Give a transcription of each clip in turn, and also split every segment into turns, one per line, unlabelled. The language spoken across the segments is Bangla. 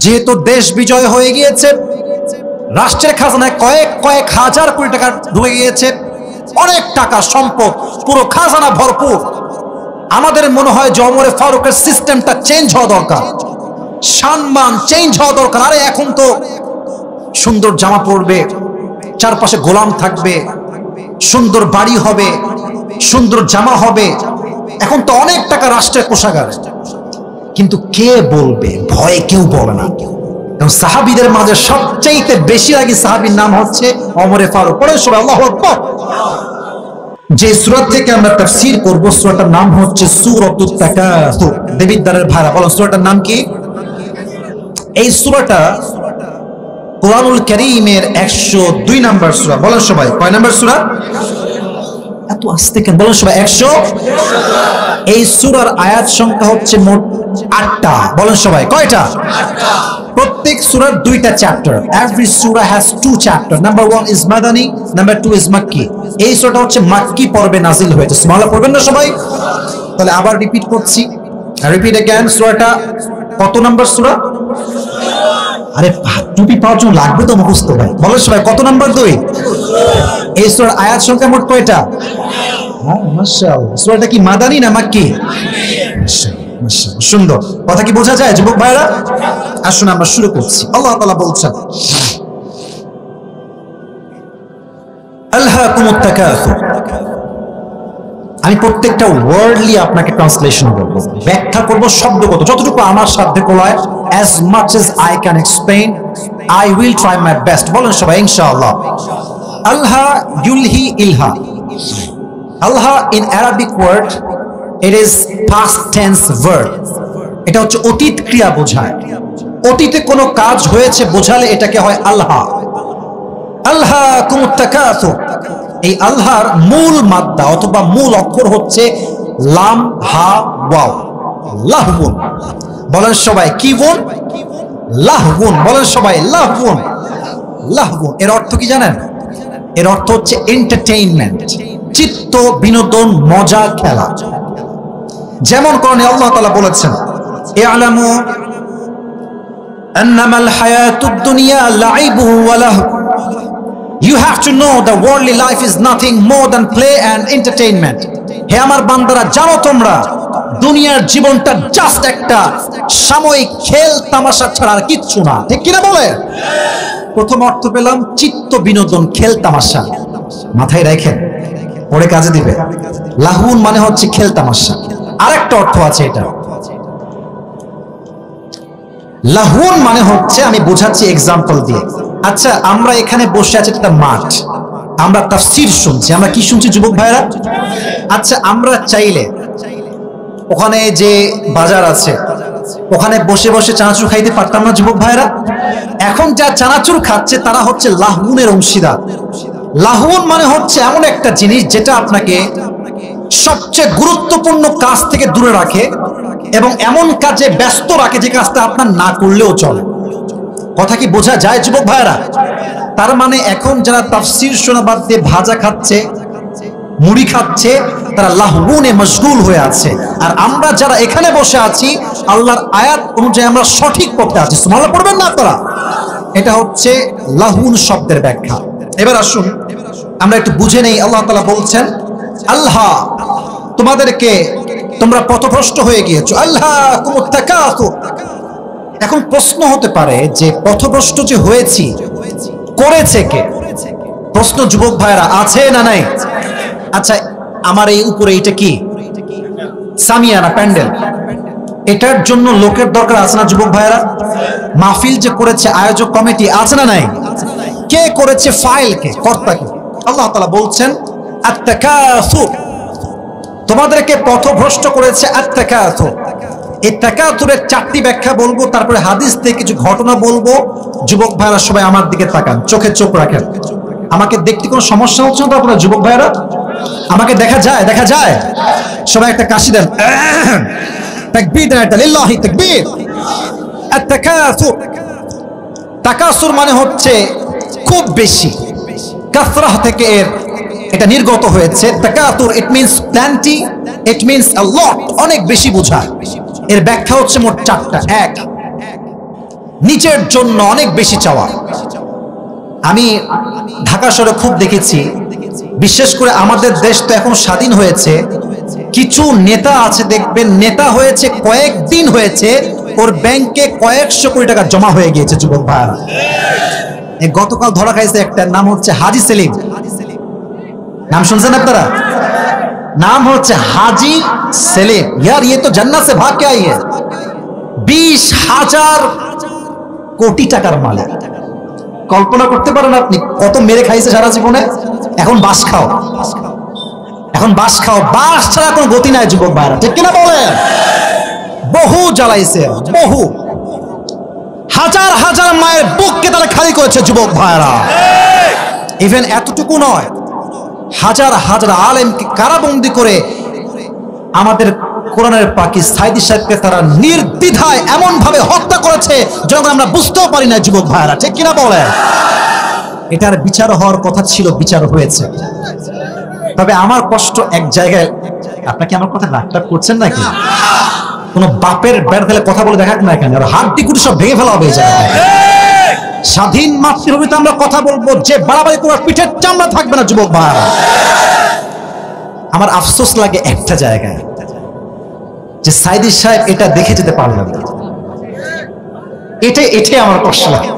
যেহেতু দেশ বিজয় হয়ে গিয়েছে, রাষ্ট্রের খাজানায় কয়েক হাজার কোটি টাকা ঢুকে গিয়েছে, অনেক টাকা সম্পদ, পুরো খাজানা ভরপুর। আমাদের মনে হয় যে ওমরে ফারুকের সিস্টেমটা চেঞ্জ হওয়া দরকার, সম্মান চেঞ্জ হওয়া দরকার। আরে এখন তো সুন্দর জামা পরবে, চারপাশে গোলাম থাকবে, সুন্দর বাড়ি হবে, সুন্দর জামা হবে, এখন তো অনেক টাকা রাষ্ট্রের কোষাগারে। কিন্তু কে বলবে? ভয়ে কেউ বলে না। এবং সাহাবীদের মাঝে সবচেয়ে বেশি আগে সাহাবীর নাম হচ্ছে ওমরে ফারুক। পড়ে সবাই আল্লাহু আকবার। যে সূরা থেকে আমরা তাফসীর করব, সূরাটার নাম হচ্ছে সূরাতুত তাকাসুর। দেবিদ্দারের ভাইরা বলেন সূরাটার নাম কি? এই সূরাটা কোরআনুল কারীমের 102 নম্বর সূরা। বলেন সবাই, কয় নম্বর সূরা? এত আস্তে কেন বলেন সবাই? 100। এই সূরার আয়াত সংখ্যা হচ্ছে মোট 8টা। বলেন সবাই, কয়টা? 8টা। প্রত্যেক সূরার 2টা চ্যাপ্টার। এভরি সূরা হ্যাজ 2 চ্যাপ্টার। নাম্বার 1 ইজ মাদানী, নাম্বার 2 ইজ মাক্কি। এই সূরাটা হচ্ছে মাক্কি পর্বে নাজিল হয়েছে। সুবহানাল্লাহ পড়বেন না সবাই? তাহলে আবার রিপিট করছি, রিপিট अगेन। সূরাটা কত নম্বর সূরা? আরে টুপি পাওয়ার জন্য লাগবে তো মুখস্থ ভাই। বলেন সবাই, কত নাম্বার? 2। এই সূরার আয়াত সংখ্যা মোট কয়টা? হ্যাঁ, মাশাআল্লাহ। সূরাটা কি মাদানী না মাক্কি? মাশাআল্লাহ, সুন্দর। কথা কি বোঝা যায় যুবক ভাইরা? আসুন আমরা শুরু করছি। আল্লাহ তাআলা বলছেন, আলহাকুমুত তাকাসুর। আমি প্রত্যেকটা ওয়ার্ডলি আপনাকে ট্রান্সলেশন করব, ব্যাখ্যা করব শব্দগত, যতটুকু আমার সাধ্যে কোলায়। as much as I can explain, I will try my best. বলেন সবাই ইনশাআল্লাহ। Alha ইউলহি Ilha. Alha in Arabic word, it is past tense verb. এটা হচ্ছে অতীত ক্রিয়া বোঝায়। অতীতে কোনো কাজ হয়েছে বোঝালে এটাকে হয় আলহা। আলহাকুমুত তাকাসুর। এই আলহার মূল মাদ্দা অথবা মূল অক্ষর হচ্ছে লাম হা ওয়াও। লাহবুন। বলেন সবাই, কি বোন? লাহবুন। বলেন সবাই, লাহবুন। লাহবুন এর অর্থ কি জানেন? এর অর্থ হচ্ছে এন্টারটেইনমেন্ট, চিত্ত বিনোদন, মজা, খেলা। যেমন কোরআনে আল্লাহ তাআলা বলেছেন, ইআলামু আন্নামাল হায়াতুদ দুনিয়া লাইবুহু ওয়া লাহু। You have to know the worldly life is nothing more than play and entertainment. হে আমার বান্দারা, জানো তোমরা দুনিয়ার জীবনটা জাস্ট একটা সাময়িক খেল তামাশা ছাড়া আর কিচ্ছু না। ঠিক কিনা বলে? প্রথম অর্থ পেলাম চিত্ত বিনোদন, খেল তামাশা। মাথায় রাখেন, পরে কাজে দিবে। লাহুন মানে হচ্ছে খেল তামাশা। আরেকটা অর্থ আছে এটা। লাহুন মানে হচ্ছে, আমি বোঝাচ্ছি এক্সাম্পল দিয়ে। আচ্ছা, আমরা এখানে বসে আছি একটা মাঠ, আমরা তাফসীর শুনছি। আমরা কি শুনছি যুবক ভাইরা? আচ্ছা, আমরা চাইলে ওখানে যে বাজার আছে ওখানে বসে বসে চানাচুর খাইতে পারতাম না যুবক ভাইরা? এখন যা চানাচুর খাচ্ছে তারা হচ্ছে লাহুনের অংশীদার। লাহুন মানে হচ্ছে এমন একটা জিনিস যেটা আপনাকে সবচেয়ে গুরুত্বপূর্ণ কাজ থেকে দূরে রাখে এবং এমন কাজে ব্যস্ত রাখে যে কাজটা আপনার না করলেও চলে। কথা কি বোঝা যায় যুবক ভাইরা? তার মানে এখন যারা তাফসীর শোনা বাদ দিয়ে ভাজা খাচ্ছে, মুড়ি খাচ্ছে, তারা লাহবুনে মশগুল হয়ে আছে। আর আমরা যারা এখানে বসে আছি, আল্লাহর আয়াত অনুযায়ী আমরা সঠিক পথে আছি। সুবহানাল্লাহ পড়বেন না আপনারা? এটা হচ্ছে লাহুন শব্দের ব্যাখ্যা। এবার আসুন আমরা একটু বুঝে নেই। আল্লাহ তাআলা বলছেন, আল্লাহ তোমাদেরকে, তোমরা পথভ্রষ্ট হয়ে গিয়েছো। আলহাকুমুত তাকাসুর। এখন প্রশ্ন হতে পারে যে পথভ্রষ্ট যে হয়েছি, করেছে কে? প্রশ্ন যুবক ভাইরা, আছে না নাই? আচ্ছা, আমার এই উপরে এটা কি? সামিয়ানা, প্যান্ডেল। এটার জন্য লোকের দরকার আছে না যুবক ভাইরা? মাহফিল যে করেছে আয়োজক কমিটি, আছে না নাই? কে করেছে? ফাইল কে? কর্তা কে? আল্লাহ তাআলা বলছেন আত-তাকাসুর, তোমাদেরকে পথভ্রষ্ট করেছে আত-তাকাসুর। এই তাকাসুরের 4টি ব্যাখ্যা বলবো, তারপরে হাদিস থেকে কিছু ঘটনা বলবো। যুবক ভাইরা সবাই আমার দিকে তাকান, চোখে চোখ রাখেন। আমাকে দেখতে কোনো সমস্যা হচ্ছে না তো আপনারা যুবক ভাইরা? আমাকে দেখা যায়? দেখা যায়? সবাই একটা কাশি দেন। তাকবীর দেন, একটা লিল্লাহি তাকবীর। আত-তাকাসুর, তাকাসুর মানে হচ্ছে খুব বেশি। কাসরাহ থেকে এর এটা নির্গত হয়েছে। তাকাসুর it means plenty, it means a lot, অনেক বেশি বোঝায়। এর ব্যাখ্যা হচ্ছে মোট 4টা। 1, নিজের জন্য অনেক বেশি চাওয়া। আমি ঢাকা শহরে খুব দেখেছি, বিশেষ করে আমাদের দেশ তো এখন স্বাধীন হয়েছে, কিছু নেতা আছে দেখবেন, নেতা হয়েছে কয়েকদিন হয়েছে, ওর ব্যাংকে কয়েকশো কোটি টাকা জমা হয়ে গিয়েছে যুবক ভাইরা। গতকাল ধরা খাইছে একটা, নাম হচ্ছে হাজি সেলিম। নাম শুনছেন আপনারা? नाम হচ্ছে हाजी सेलिम। यार ये तो जन्नत से भाग के आई है। 20,000 কোটি টাকার মালিক। কল্পনা করতে পারেন আপনি কত মেরে খাইছে সারা জীবনে? এখন বাস খাও, এখন বাস খাও, বাস ছাড়া কোনো গতি নাই যুবক ভাইরা, ঠিক কিনা বলেন? বহু জ্বালাইছে, বহু হাজার হাজার মায়ের বুককে তারা খালি করেছে যুবক ভাইরা। ইভেন এতটুকু নয়, হাজার হাজার আলেমকে কারাবন্দি করে আমাদের কোরআনের পাখি সাইদি সাহেবকে তারা নির্দ্বিধায় এমন ভাবে হত্যা করেছে যখন আমরা বুঝতেও পারি না যুবক ভাইরা, ঠিক কিনা বলেন? এটার বিচার হওয়ার কথা ছিল, বিচার হয়েছে। তবে আমার কষ্ট এক জায়গায়, আপনাকে আমার কথা রাগটাগ করছেন নাকি? কোন বাপের ব্যাট ফেলে কথা বলে দেখাক না কেন, আর হাড্ডি কুটি সব ভেঙে ফেলা হবে এই জায়গায়। স্বাধীন মাতৃভূমিতে আমরা কথা বলবো, যে বাড়াবাড়ি করে পিঠের চামড়া থাকবে না যুবক ভাইরা। আমার আফসোস লাগে একটা জায়গায়, যে সাইদি সাহেব এটা দেখে যেতে পারলেন না। এটাই আমার কষ্ট লাগে,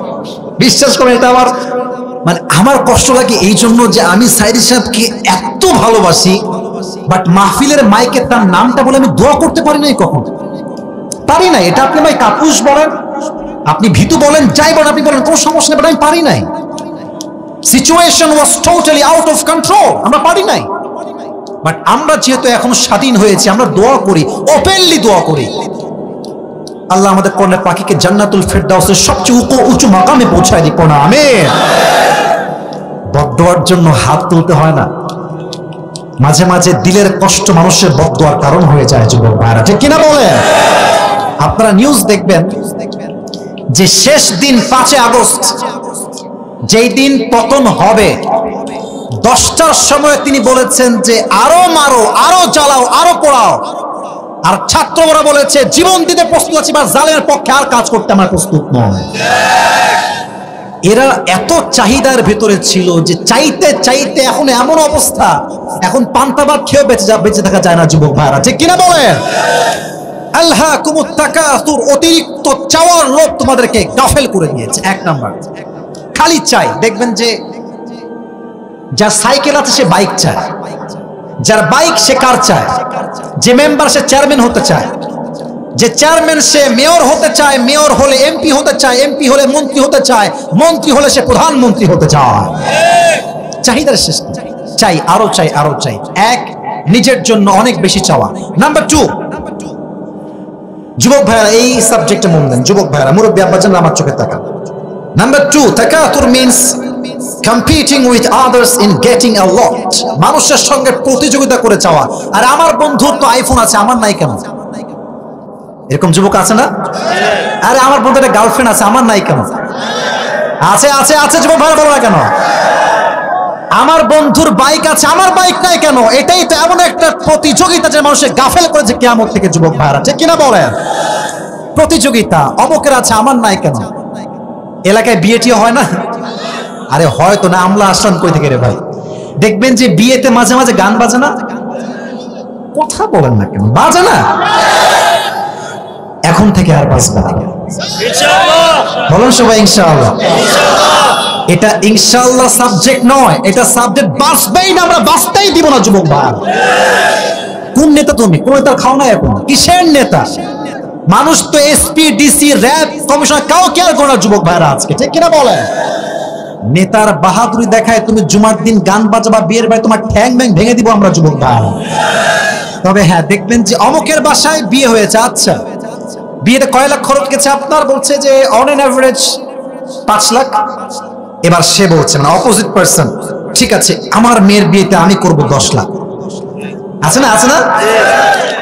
বিশ্বাস করে। এটা আমার মানে আমার কষ্ট লাগে এই জন্য যে আমি সাইদি সাহেবকে এত ভালোবাসি, বাট মাহফিলের মাইকে তার নামটা বলে আমি দোয়া করতে পারি নাই, কখন পারি নাই। এটা আপনি ভাই কাপুরুষ বলেন, আপনি ভীতু বলেন, যাই বলেন, আপনি বলেন, কোনো সমস্যা নেই, বাট আমি পারি নাই। Situation was totally out of control, আমরা পারি নাই। বাট আমরা যেহেতু এখন স্বাধীন হয়েছি, আমরা দোয়া করি, ওপেনলি দোয়া করি, আল্লাহ আমাদের কোরআনের পাখিকে জান্নাতুল ফেরদাউসের সবচেয়ে উঁচু মাকামে পৌঁছায় দিক না। আমিন। বদদোয়ার জন্য হাত তুলতে হয় না, মাঝে মাঝে দিলের কষ্ট মানুষের বদদোয়ার কারণ হয়ে যায় যুবক ভাইরা, ঠিক কিনা বলেন? আপনারা নিউজ দেখবেন যে শেষ দিন 5 আগস্ট, যেই দিন পতন হবে, 10টার সময় তিনি বলেছেন যে আরো মারো, আরো জ্বালাও, আরো পোড়াও। আর ছাত্ররা বলেছে জীবন দিতে প্রস্তুত আছি, বা জালেমের পক্ষে আর কাজ করতে আমরা প্রস্তুত নয়। এরা এত চাহিদার ভেতরে ছিল যে চাইতে চাইতে এখন এমন অবস্থা, এখন পান্তাভাত খেয়ে বেঁচে থাকা যায় না যুবক ভাইরা, ঠিক কিনা বলেন? আল্লাহকুমুত তাকাসুর, অতিরিক্ত চাওয়ার লোভ তোমাদেরকে গাফেল করে দিয়েছে। এক নাম্বার, খালি চাই। দেখবেন যে যার সাইকেল আছে সে বাইক চায়, যার বাইক সে কার চায়, যে মেম্বার সে চেয়ারম্যান হতে চায়, যে চেয়ারম্যান সে মেয়র হতে চায়, মেয়র হলে এমপি হতে চায়, এমপি হলে মন্ত্রী হতে চায়, মন্ত্রী হলে সে প্রধানমন্ত্রী হতে চায়। চাহিদার শেষ, চাই, আরো চাই, আরো চাই। এক, নিজের জন্য অনেক বেশি চাওয়া। নাম্বার 2, যুবক ভাইরা এই সাবজেক্টে মন দেন, যুবক ভাইরা, মুরব্বী আব্বাজান আমার চোখে তাকান। নাম্বার 2, তাকাতুর means competing with others in getting a lot, মানুষের সঙ্গে প্রতিযোগিতা করে চাওয়া। আর আমার বন্ধুর তো আইফোন আছে, আমার নাই কেন? এরকম যুবক আছে না? আরে আমার বন্ধুর একটা গার্লফ্রেন্ড আছে, আমার নাই কেন? আছে আছে আছে, যুবক ভাইরা বলো না কেন? আমার বন্ধুর বাইক আছে, আমার বাইক নাই কেন? এটাই তো এমন একটা প্রতিযোগিতা যে মানুষের গাফেল করেছে কিয়ামত থেকে যুবক ভাইরা, ঠিক কিনা বলেন? প্রতিযোগিতা, অমুকের আছে, আমার নাই কেন? এলাকায় বিয়েটিও হয় না? আরে হয়তো না, আমলা আসলাম কই থেকে রে ভাই? দেখবেন যে বিয়েতে মাঝে মাঝে গান বাজে না? কথা বলেন না কেন? বাজে না? এখন থেকে আর বাজবে না, বলুন সবাই ইনশাআল্লাহ। এটা ইনশাআল্লাহ সাবজেক্ট নয়, এটা সাবজেক্ট বাঁচবেই না, আমরা বাঁচতেই দিব না যুবক ভাই। কোন নেতা তুমি? কোন নেতার খাও না এখন? কিসের নেতা? মানুষ তো SP, DC, RAB, commissioner cow care করে না যুবক ভাইরা আজকে, ঠিক কিনা বলেন? নেতার বাহাদুরি দেখায় তুমি জুমার দিন গান বাজাবা, বিয়ের বাড়ি তোমার ঠ্যাং ব্যাং ভেঙে দিব আমরা যুবক ভাই। তবে হ্যাঁ, দেখবেন যে অমুকের বাসায় বিয়ে হয়েছে, আচ্ছা বিয়েতে কয় লাখ খরচ গেছে আপনার? বলছে যে অন এন অ্যাভারেজ 5 লাখ। এবার সে বলছে, মানে অপোজিট পার্সন, ঠিক আছে আমার মেয়ের বিয়েতে আমি করব 10 লাখ। আছে না? আছে না?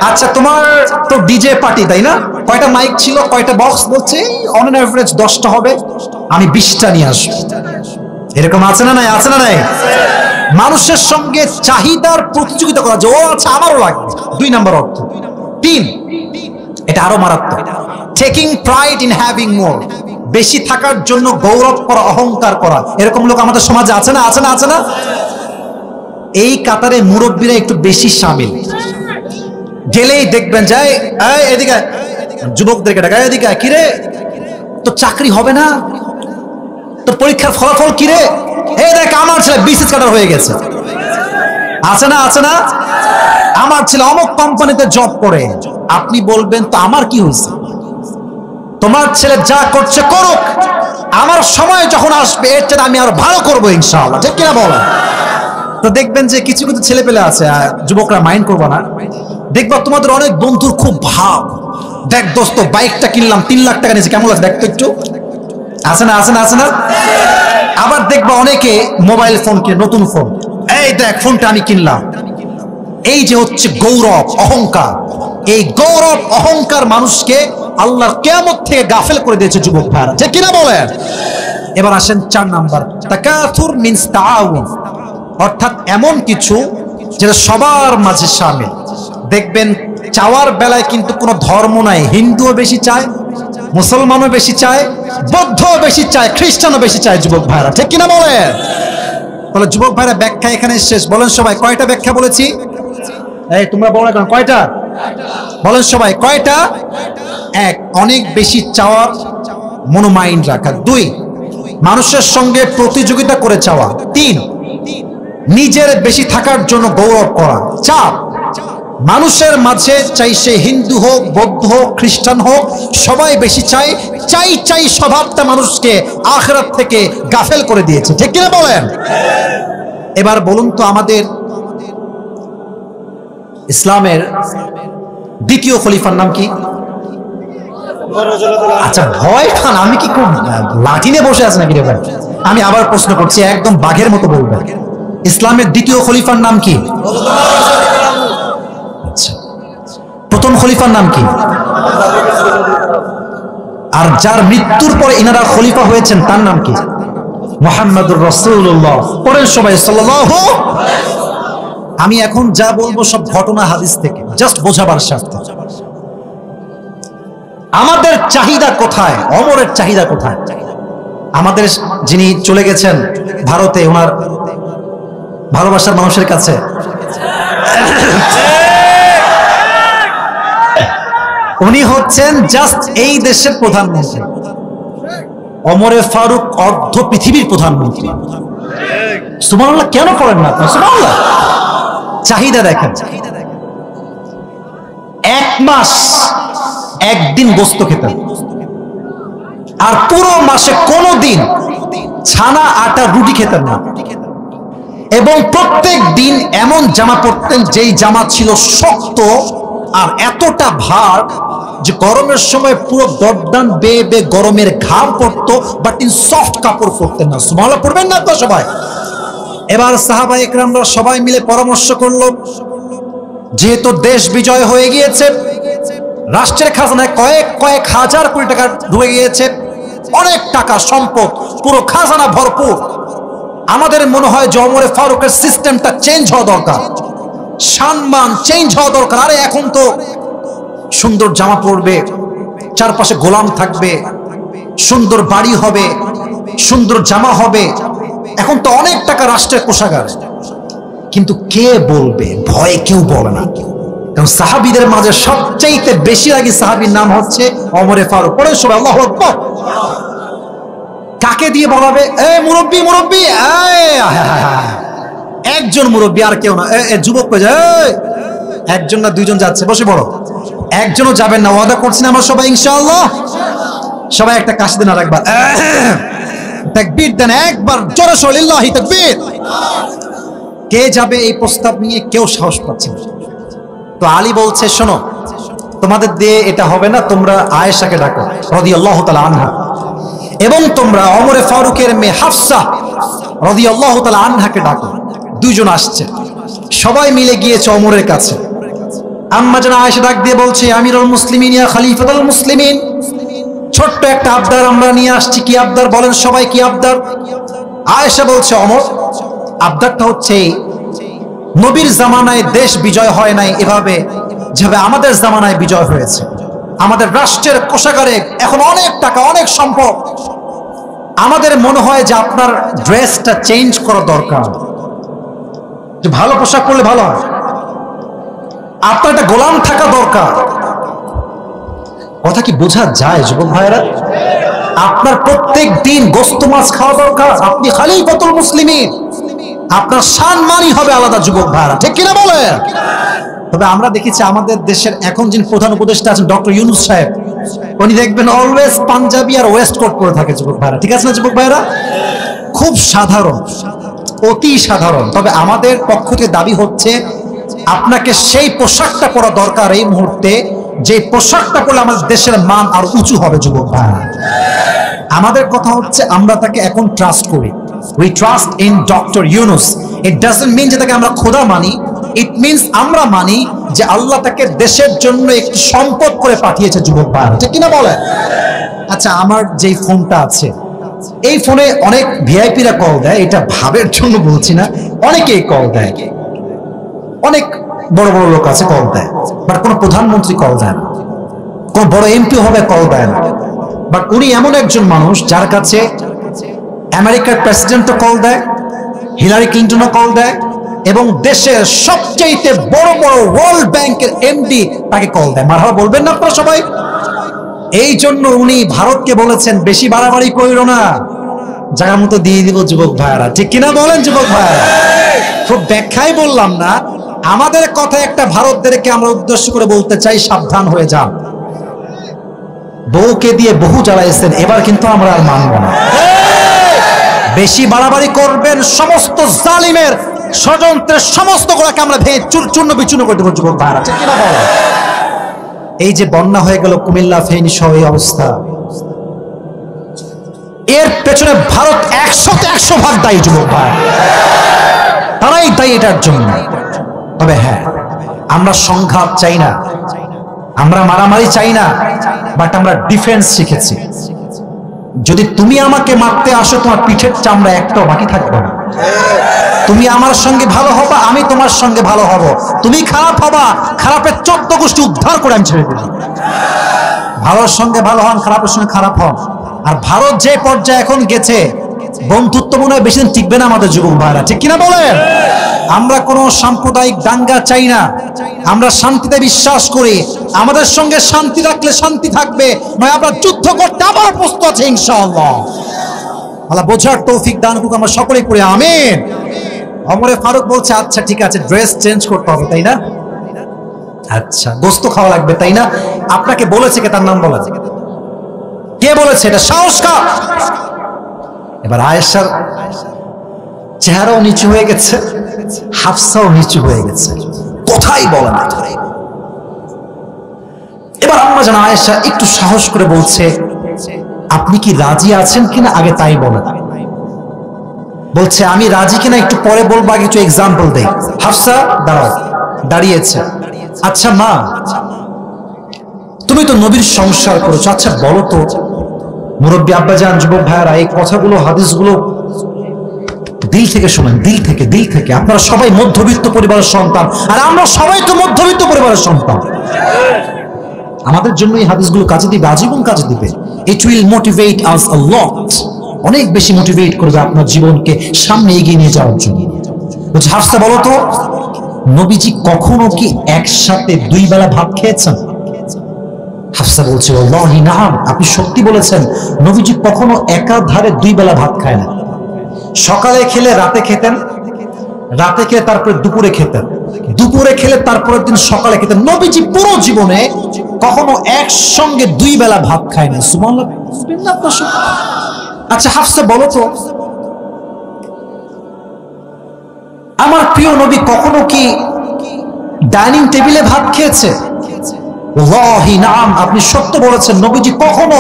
আচ্ছা তোমার তো ডিজে পার্টি, তাই না? কয়টা মাইক ছিল, কয়টা বক্স? বলছে অন এন অ্যাভারেজ 10টা হবে, আমি 20টা নিয়ে আসবো। এরকম আছে না নাই? আছে না নাই? মানুষের সঙ্গে চাহিদার প্রতিযোগিতা করা, যে ও আচ্ছা আমারও লাগবে। 2 নাম্বার অর্থ। 3, এটা আরো মারাত্মক, টেকিং প্রাইড ইন হ্যাভিং মোর, বেশি থাকার জন্য গৌরব করা, অহংকার করা, এরকম লোক আমাদের সমাজে আছে না? আছে না? আছে না? এই কাতারে মুরব্বীরা একটু বেশি শামিল। গেলেই দেখবেন যায় এদিকে যুবকদেরকে ডাকা, এদিকে কিরে তোর চাকরি হবে না, তোর পরীক্ষার ফলাফল কিরে, এই দেখ আমার ছেলে বিসিএস ক্যাডার হয়ে গেছে। আছে না? আছে না? আমার ছেলে অমুক কোম্পানিতে জব করে। আপনি বলবেন তো আমার কি হয়েছে? তোমার ছেলে যা করছে করুক, আমার সময় যখন আসবে এর চেয়ে আমি আরো ভালো করবো ইনশাআল্লাহ। ঠিক কিনা বলেন? তো দেখবেন যে কিছু কিছু ছেলে পেলে আছে, যুবকরা মাইন্ড করবো না, দেখবা তোমাদের অনেক বন্ধুর খুব ভাব, দেখ দোস্ত বাইকটা কিনলাম 3 লাখ টাকা নিয়েছে, কেমন লাগছে দেখতো একটু। আছে না? আছে না? আছে না? আবার দেখবা অনেকে মোবাইল ফোন কিনে, নতুন ফোন, এই দেখ ফোনটা আমি কিনলাম। এই যে হচ্ছে গৌরব, অহংকার, এই গৌরব অহংকার মানুষকে আল্লাহর কিয়ামত থেকে গাফেল করে দিয়েছে যুবক ভাইরা। ঠিক কিনা বলেন? এবার আসেন 4 নাম্বার, তাকাথুর মিনস তাআউন, অর্থাৎ এমন কিছু যেটা সবার মাঝে শামিল। দেখবেন চাওয়ার বেলায় কিন্তু কোনো ধর্ম নাই, হিন্দুও বেশি চায়, মুসলমানও বেশি চায়, বৌদ্ধও বেশি চায়, খ্রিস্টানও বেশি চায় যুবক ভাইরা। ঠিক কিনা বলেন? তাহলে যুবক ভাইরা ব্যাখ্যা এখানে শেষ। বলেন সবাই কয়টা ব্যাখ্যা বলেছি? এই তোমরা বলো না কয়টা? বলেন সবাই কয়টা? 1, অনেক বেশি চাওয়ার মনোমাইন্ড রাখা। 2, মানুষের সঙ্গে প্রতিযোগিতা করে চাওয়া। 3, নিজের বেশি থাকার জন্য গৌরব করা। 4, মানুষের মাঝে চাই সে হিন্দু হোক, বৌদ্ধ হোক, খ্রিস্টান হোক, সবাই বেশি চাই, চাই চাই স্বভাবটা মানুষকে আখিরাত থেকে গাফেল করে দিয়েছে। ঠিক কিনা বলেন? এবার বলুন তো আমাদের ইসলামের দ্বিতীয় খলিফার নাম কি? আচ্ছা ভয় খান, আমি কি খুব লাঠি নিয়ে বসে আছি নাকি রে ভাই? আমি আবার প্রশ্ন করছি, একদম বাঘের মতো বলবেন। ইসলামের দ্বিতীয় খলিফার নাম কি? আচ্ছা, প্রথম খলিফার নাম কি? আর যার মৃত্যুর পরে ইনারা খলিফা হয়েছেন তার নাম কি? মুহাম্মদুর রাসূলুল্লাহ। পড়েন সবাই সাল্লাল্লাহু। আমি এখন যা বলবো সব ঘটনা হাদিস থেকে, জাস্ট বোঝাবার স্বার্থে। আমাদের চাহিদা কোথায়? ওমরের চাহিদা কোথায়? আমাদের যিনি চলে গেছেন ভারতে, ওনার ভালোবাসার মানুষের কাছে, উনি হচ্ছেন জাস্ট এই দেশের প্রধানমন্ত্রী। ওমরে ফারুক অর্ধ পৃথিবীর প্রধানমন্ত্রী। সুবহানাল্লাহ কেন করেন না আপনারা? সুবহানাল্লাহ। চাহিদা দেখেন, 1 মাস একদিন গোস্ত খেতেন, আর পুরো মাসে কোনোদিন ছানা আটা রুটি খেতেন না, এবং প্রত্যেক দিন এমন জামা পরতেন যেই জামা ছিল শক্ত আর এতটা ভার যে গরমের সময় পুরো গর্দান বেয়ে বেয়ে গরমের ঘাম পড়তো, বাট ইন সফট কাপড় পরতেন না। সুবহানাল্লাহ পড়বেন না তো সবাই? এবার সাহাবা ইকরামরা সবাই মিলে পরামর্শ করলো, যেহেতু দেশ বিজয় হয়ে গিয়েছে, রাষ্ট্রের খাজানায় কয়েক হাজার কোটি টাকা ঢুকে গিয়েছে, অনেক টাকা সম্পদ, পুরো খাজানা ভরপুর। আমাদের মনে হয় যে ওমরে ফারুকের সিস্টেমটা চেঞ্জ হওয়া দরকার, সম্মান চেঞ্জ হওয়া দরকার। আরে এখন তো সুন্দর জামা পরবে, চারপাশে গোলাম থাকবে, সুন্দর বাড়ি হবে, সুন্দর জামা হবে, এখন তো অনেক টাকা রাষ্ট্রের কোষাগার। কিন্তু কে বলবে? ভয়ে কেউ বলে না। কারণ সাহাবীদের মাঝে সবচাইতে বেশি রাগী সাহাবীর নাম হচ্ছে ওমরে ফারুক। পড়ে সবাই আল্লাহু আকবার। কাকে দিয়ে বলাবে? মুরব্বী মুরব্বী, একজন মুরব্বী আর কেউ না। যুবক কই যায়? একজন না দুইজন যাচ্ছে, বসে পড়ো। একজনও যাবেন না, ওয়াদা করছি না আমরা সবাই ইনশাআল্লাহ। সবাই একটা কাশি দেন আর একবার তাকবীর দেন, একবার জোরে সরে লিল্লাহি তাকবীর। কে যাবে এই প্রস্তাব নিয়ে? কেউ সাহস পাচ্ছে না। তো আলী বলছে, শোনো, তোমাদের দিয়ে এটা হবে না, তোমরা আয়েশাকে ডাকো রাদিয়াল্লাহু তাআলা আনহা, এবং তোমরা ওমরে ফারুকের মেয়ে হাফসা রাদিয়াল্লাহু তাআলা আনহাকে ডাকো। দুইজন আসছে, সবাই মিলে গিয়েছে ওমরের কাছে। আম্মা জান আয়েশা ডাক দিয়ে বলছে, আমিরুল মুসলিমিন ইয়া খলিফাতুল মুসলিমিন, ছোট্ট একটা আবদার আমরা নিয়ে আসছি। কি আবদার? বলেন সবাই, কি আবদার? আয়েশা বলছে, ওমর, আবদারটা হচ্ছে নবীর জামানায় দেশ বিজয় হয় নাই এভাবে যেভাবে আমাদের জামানায় বিজয় হয়েছে। আমাদের রাষ্ট্রের কোষাগারে এখন অনেক টাকা, অনেক সম্পদ, আমাদের মনে হয় যে আপনার ড্রেসটা চেঞ্জ করা দরকার, যে ভালো পোশাক পরলে ভালো হয়, আপনার একটা গোলাম থাকা দরকার। কথা কি বোঝা যায় যুবক ভাইরা? আপনার প্রত্যেক দিন গোস্ত মাছ খাওয়া দরকার, আপনি খলিফাতুল মুসলিমিন, আপনার সম্মানই হবে আলাদা যুবক ভাইরা, ঠিক কিনা বলেন? তবে আমরা দেখেছি আমাদের দেশের এখন যিনি প্রধান উপদেষ্টা আছেন ডক্টর ইউনূস সাহেব, উনি দেখবেন অলওয়েজ পাঞ্জাবি আর ওয়েস্ট কোট পরে থাকে যুবক ভাইরা, ঠিক আছে না যুবক ভাইরা? খুব সাধারণ, অতি সাধারণ। তবে আমাদের পক্ষ থেকে দাবি হচ্ছে আপনাকে সেই পোশাকটা পরা দরকার এই মুহূর্তে, যে পোশাকটা পরলে আমাদের দেশের মান আর উঁচু হবে যুবক ভাইরা। আমাদের কথা হচ্ছে আমরা তাকে এখন ট্রাস্ট করি, we trust in doctor Yunus. It doesn't mean যে তাকে আমরা খোদা মানি, ইট মিনস আমরা মানি যে আল্লাহ তাকে দেশের জন্য একটি সম্পদ করে পাঠিয়েছে যুবক ভাইরা, ঠিক কিনা বলেন? আচ্ছা, আমার যেই ফোনটা আছে এই ফোনে অনেক ভিআইপিরা কল দেয়, এটা ভাবের জন্য বলছি না, অনেকেই কল দেয়, অনেক বড় বড় লোক আছে কল দেয়, বাট কোনো প্রধানমন্ত্রী কল দেয় না, কোন বড় এমপি হবে কল দেয় না। বাট উনি এমন একজন মানুষ যার কাছে আমেরিকার প্রেসিডেন্টও কল দেয়, হিলারি ক্লিন্টনও কল দেয়, এবং দেশের সবচেয়ে বড় বড় ওয়ার্ল্ড ব্যাংকের এমডি তাকে কল দেয়। মারহাবা বলবেন না আপনারা সবাই? এই জন্য উনি ভারতকে বলেছেন বেশি বাড়াবাড়ি কইরো না, জায়গা মতো দিয়ে দিব যুবক ভাইয়ারা, ঠিক কিনা বলেন যুবক ভাইয়ারা? খুব ব্যাখ্যায় বললাম না, আমাদের কথা একটা ভারতদেরকে আমরা উদ্দেশ্য করে বলতে চাই, সাবধান হয়ে যান। বউকে দিয়ে বহু জ্বালাইছেন, এবার কিন্তু আমরা আর মানব না। বেশি বাড়াবাড়ি করবেন, সমস্ত জালিমের ষড়যন্ত্রের সমস্ত গোড়াকে আমরা ভেঙে চূর্ণ বিচূর্ণ করে দেবো যুবক ভাইয়ারা, ঠিক কিনা বলেন? এই যে বন্যা হয়ে গেল কুমিল্লা ফেনী সহ এই অবস্থা, এর পেছনে ভারত 100% দায়ী যুবক ভাই, তারাই দায়ী এটার জন্য। তবে হ্যাঁ, আমরা সংঘাত চাই না, আমরা মারামারি চাই না, বাট আমরা ডিফেন্স শিখেছি। যদি তুমি আমাকে মারতে আসো, তোমার পিঠের চামড়া একটাও বাকি থাকবে না। তুমি আমার সঙ্গে ভালো হবা, আমি তোমার সঙ্গে ভালো হব। তুমি খারাপ হবা, খারাপের 14 গোষ্ঠী উদ্ধার করে আমি ছেড়ে দেব। ভালোর সঙ্গে ভালো হন, খারাপের সঙ্গে খারাপ হন। আর ভারত যে পর্যায়ে এখন গেছে, বন্ধুত্ব মনে হয় বেশি দিন টিকবে না আমাদের যুবক ভাইরা, ঠিক কিনা বলেন? আমরা কোনো সাম্প্রদায়িক দাঙ্গা চাই না, আমরা শান্তিতে বিশ্বাস করি। আমাদের সঙ্গে শান্তি রাখলে শান্তি থাকবে, নয় আমরা যুদ্ধ করতে আবার প্রস্তুত আছে ইনশাআল্লাহ। আল্লাহ বোঝার তৌফিক দান করুক, আমরা সকলেই পড়ি আমিন। ওমরে ফারুক বলছে, আচ্ছা ঠিক আছে, ড্রেস চেঞ্জ করতে হবে তাই না? আচ্ছা, গোস্ত খাওয়া লাগবে তাই না? আপনাকে বলেছে কে? তার নাম বলা, কে বলেছে? এটা সাহস কার? এবার আয়েশার চেহারাও নিচু হয়ে গেছে, হাফসাও নিচু হয়ে গেছে, কোথায় বলে না। এবার আম্মা জান আয়েশা একটু সাহস করে বলছে, আপনি কি রাজি আছেন কিনা আগে তাই বলেন। বলছে আমি রাজি কিনা একটু পরে বলবো, আগে কিছু এক্সাম্পল দেই। হাফসা দাঁড়াও, দাঁড়িয়েছে। আচ্ছা মা, তুমি তো নবীর সংসার করেছো, আচ্ছা বলো তো, মুরব্বী আব্বাজান, যুবক ভাইয়ারা, এই কথাগুলো হাদিসগুলো দিল থেকে শোনেন, দিল থেকে, দিল থেকে। আপনারা সবাই মধ্যবিত্ত পরিবারের সন্তান, আর আমরা সবাই তো মধ্যবিত্ত পরিবারের সন্তান। আমাদের জন্য এই হাদিসগুলো কাজে দিবে, আজীবন কাজে দিবে। It will motivate us a lot, অনেক বেশি মোটিভেট করবে আপনার জীবনকে সামনে এগিয়ে নিয়ে যাওয়ার জন্য। বলছে হাফসা বলো তো, নবীজি কখনো কি একসাথে 2 বেলা ভাত খেয়েছেন? হাফসা বলছে ওয়াল্লাহি নাম, আপনি সত্যি বলেছেন, নবীজি কখনো একাধারে 2 বেলা ভাত খায় না। সকালে খেলে রাতে খেতেন, রাতে খেলে তারপরে দুপুরে খেতেন, দুপুরে খেলে তারপরের দিন সকালে খেতেন। নবীজি পুরো জীবনে কখনো একসঙ্গে 2 বেলা ভাত খায় না। সুবহানাল্লাহ। আচ্ছা হাফসা বলো তো, আমার প্রিয় নবী কখনো কি ডাইনিং টেবিলে ভাত খেয়েছে? ওয়াল্লাহি নাম, আপনি সত্য বলেছেন, নবীজি কখনো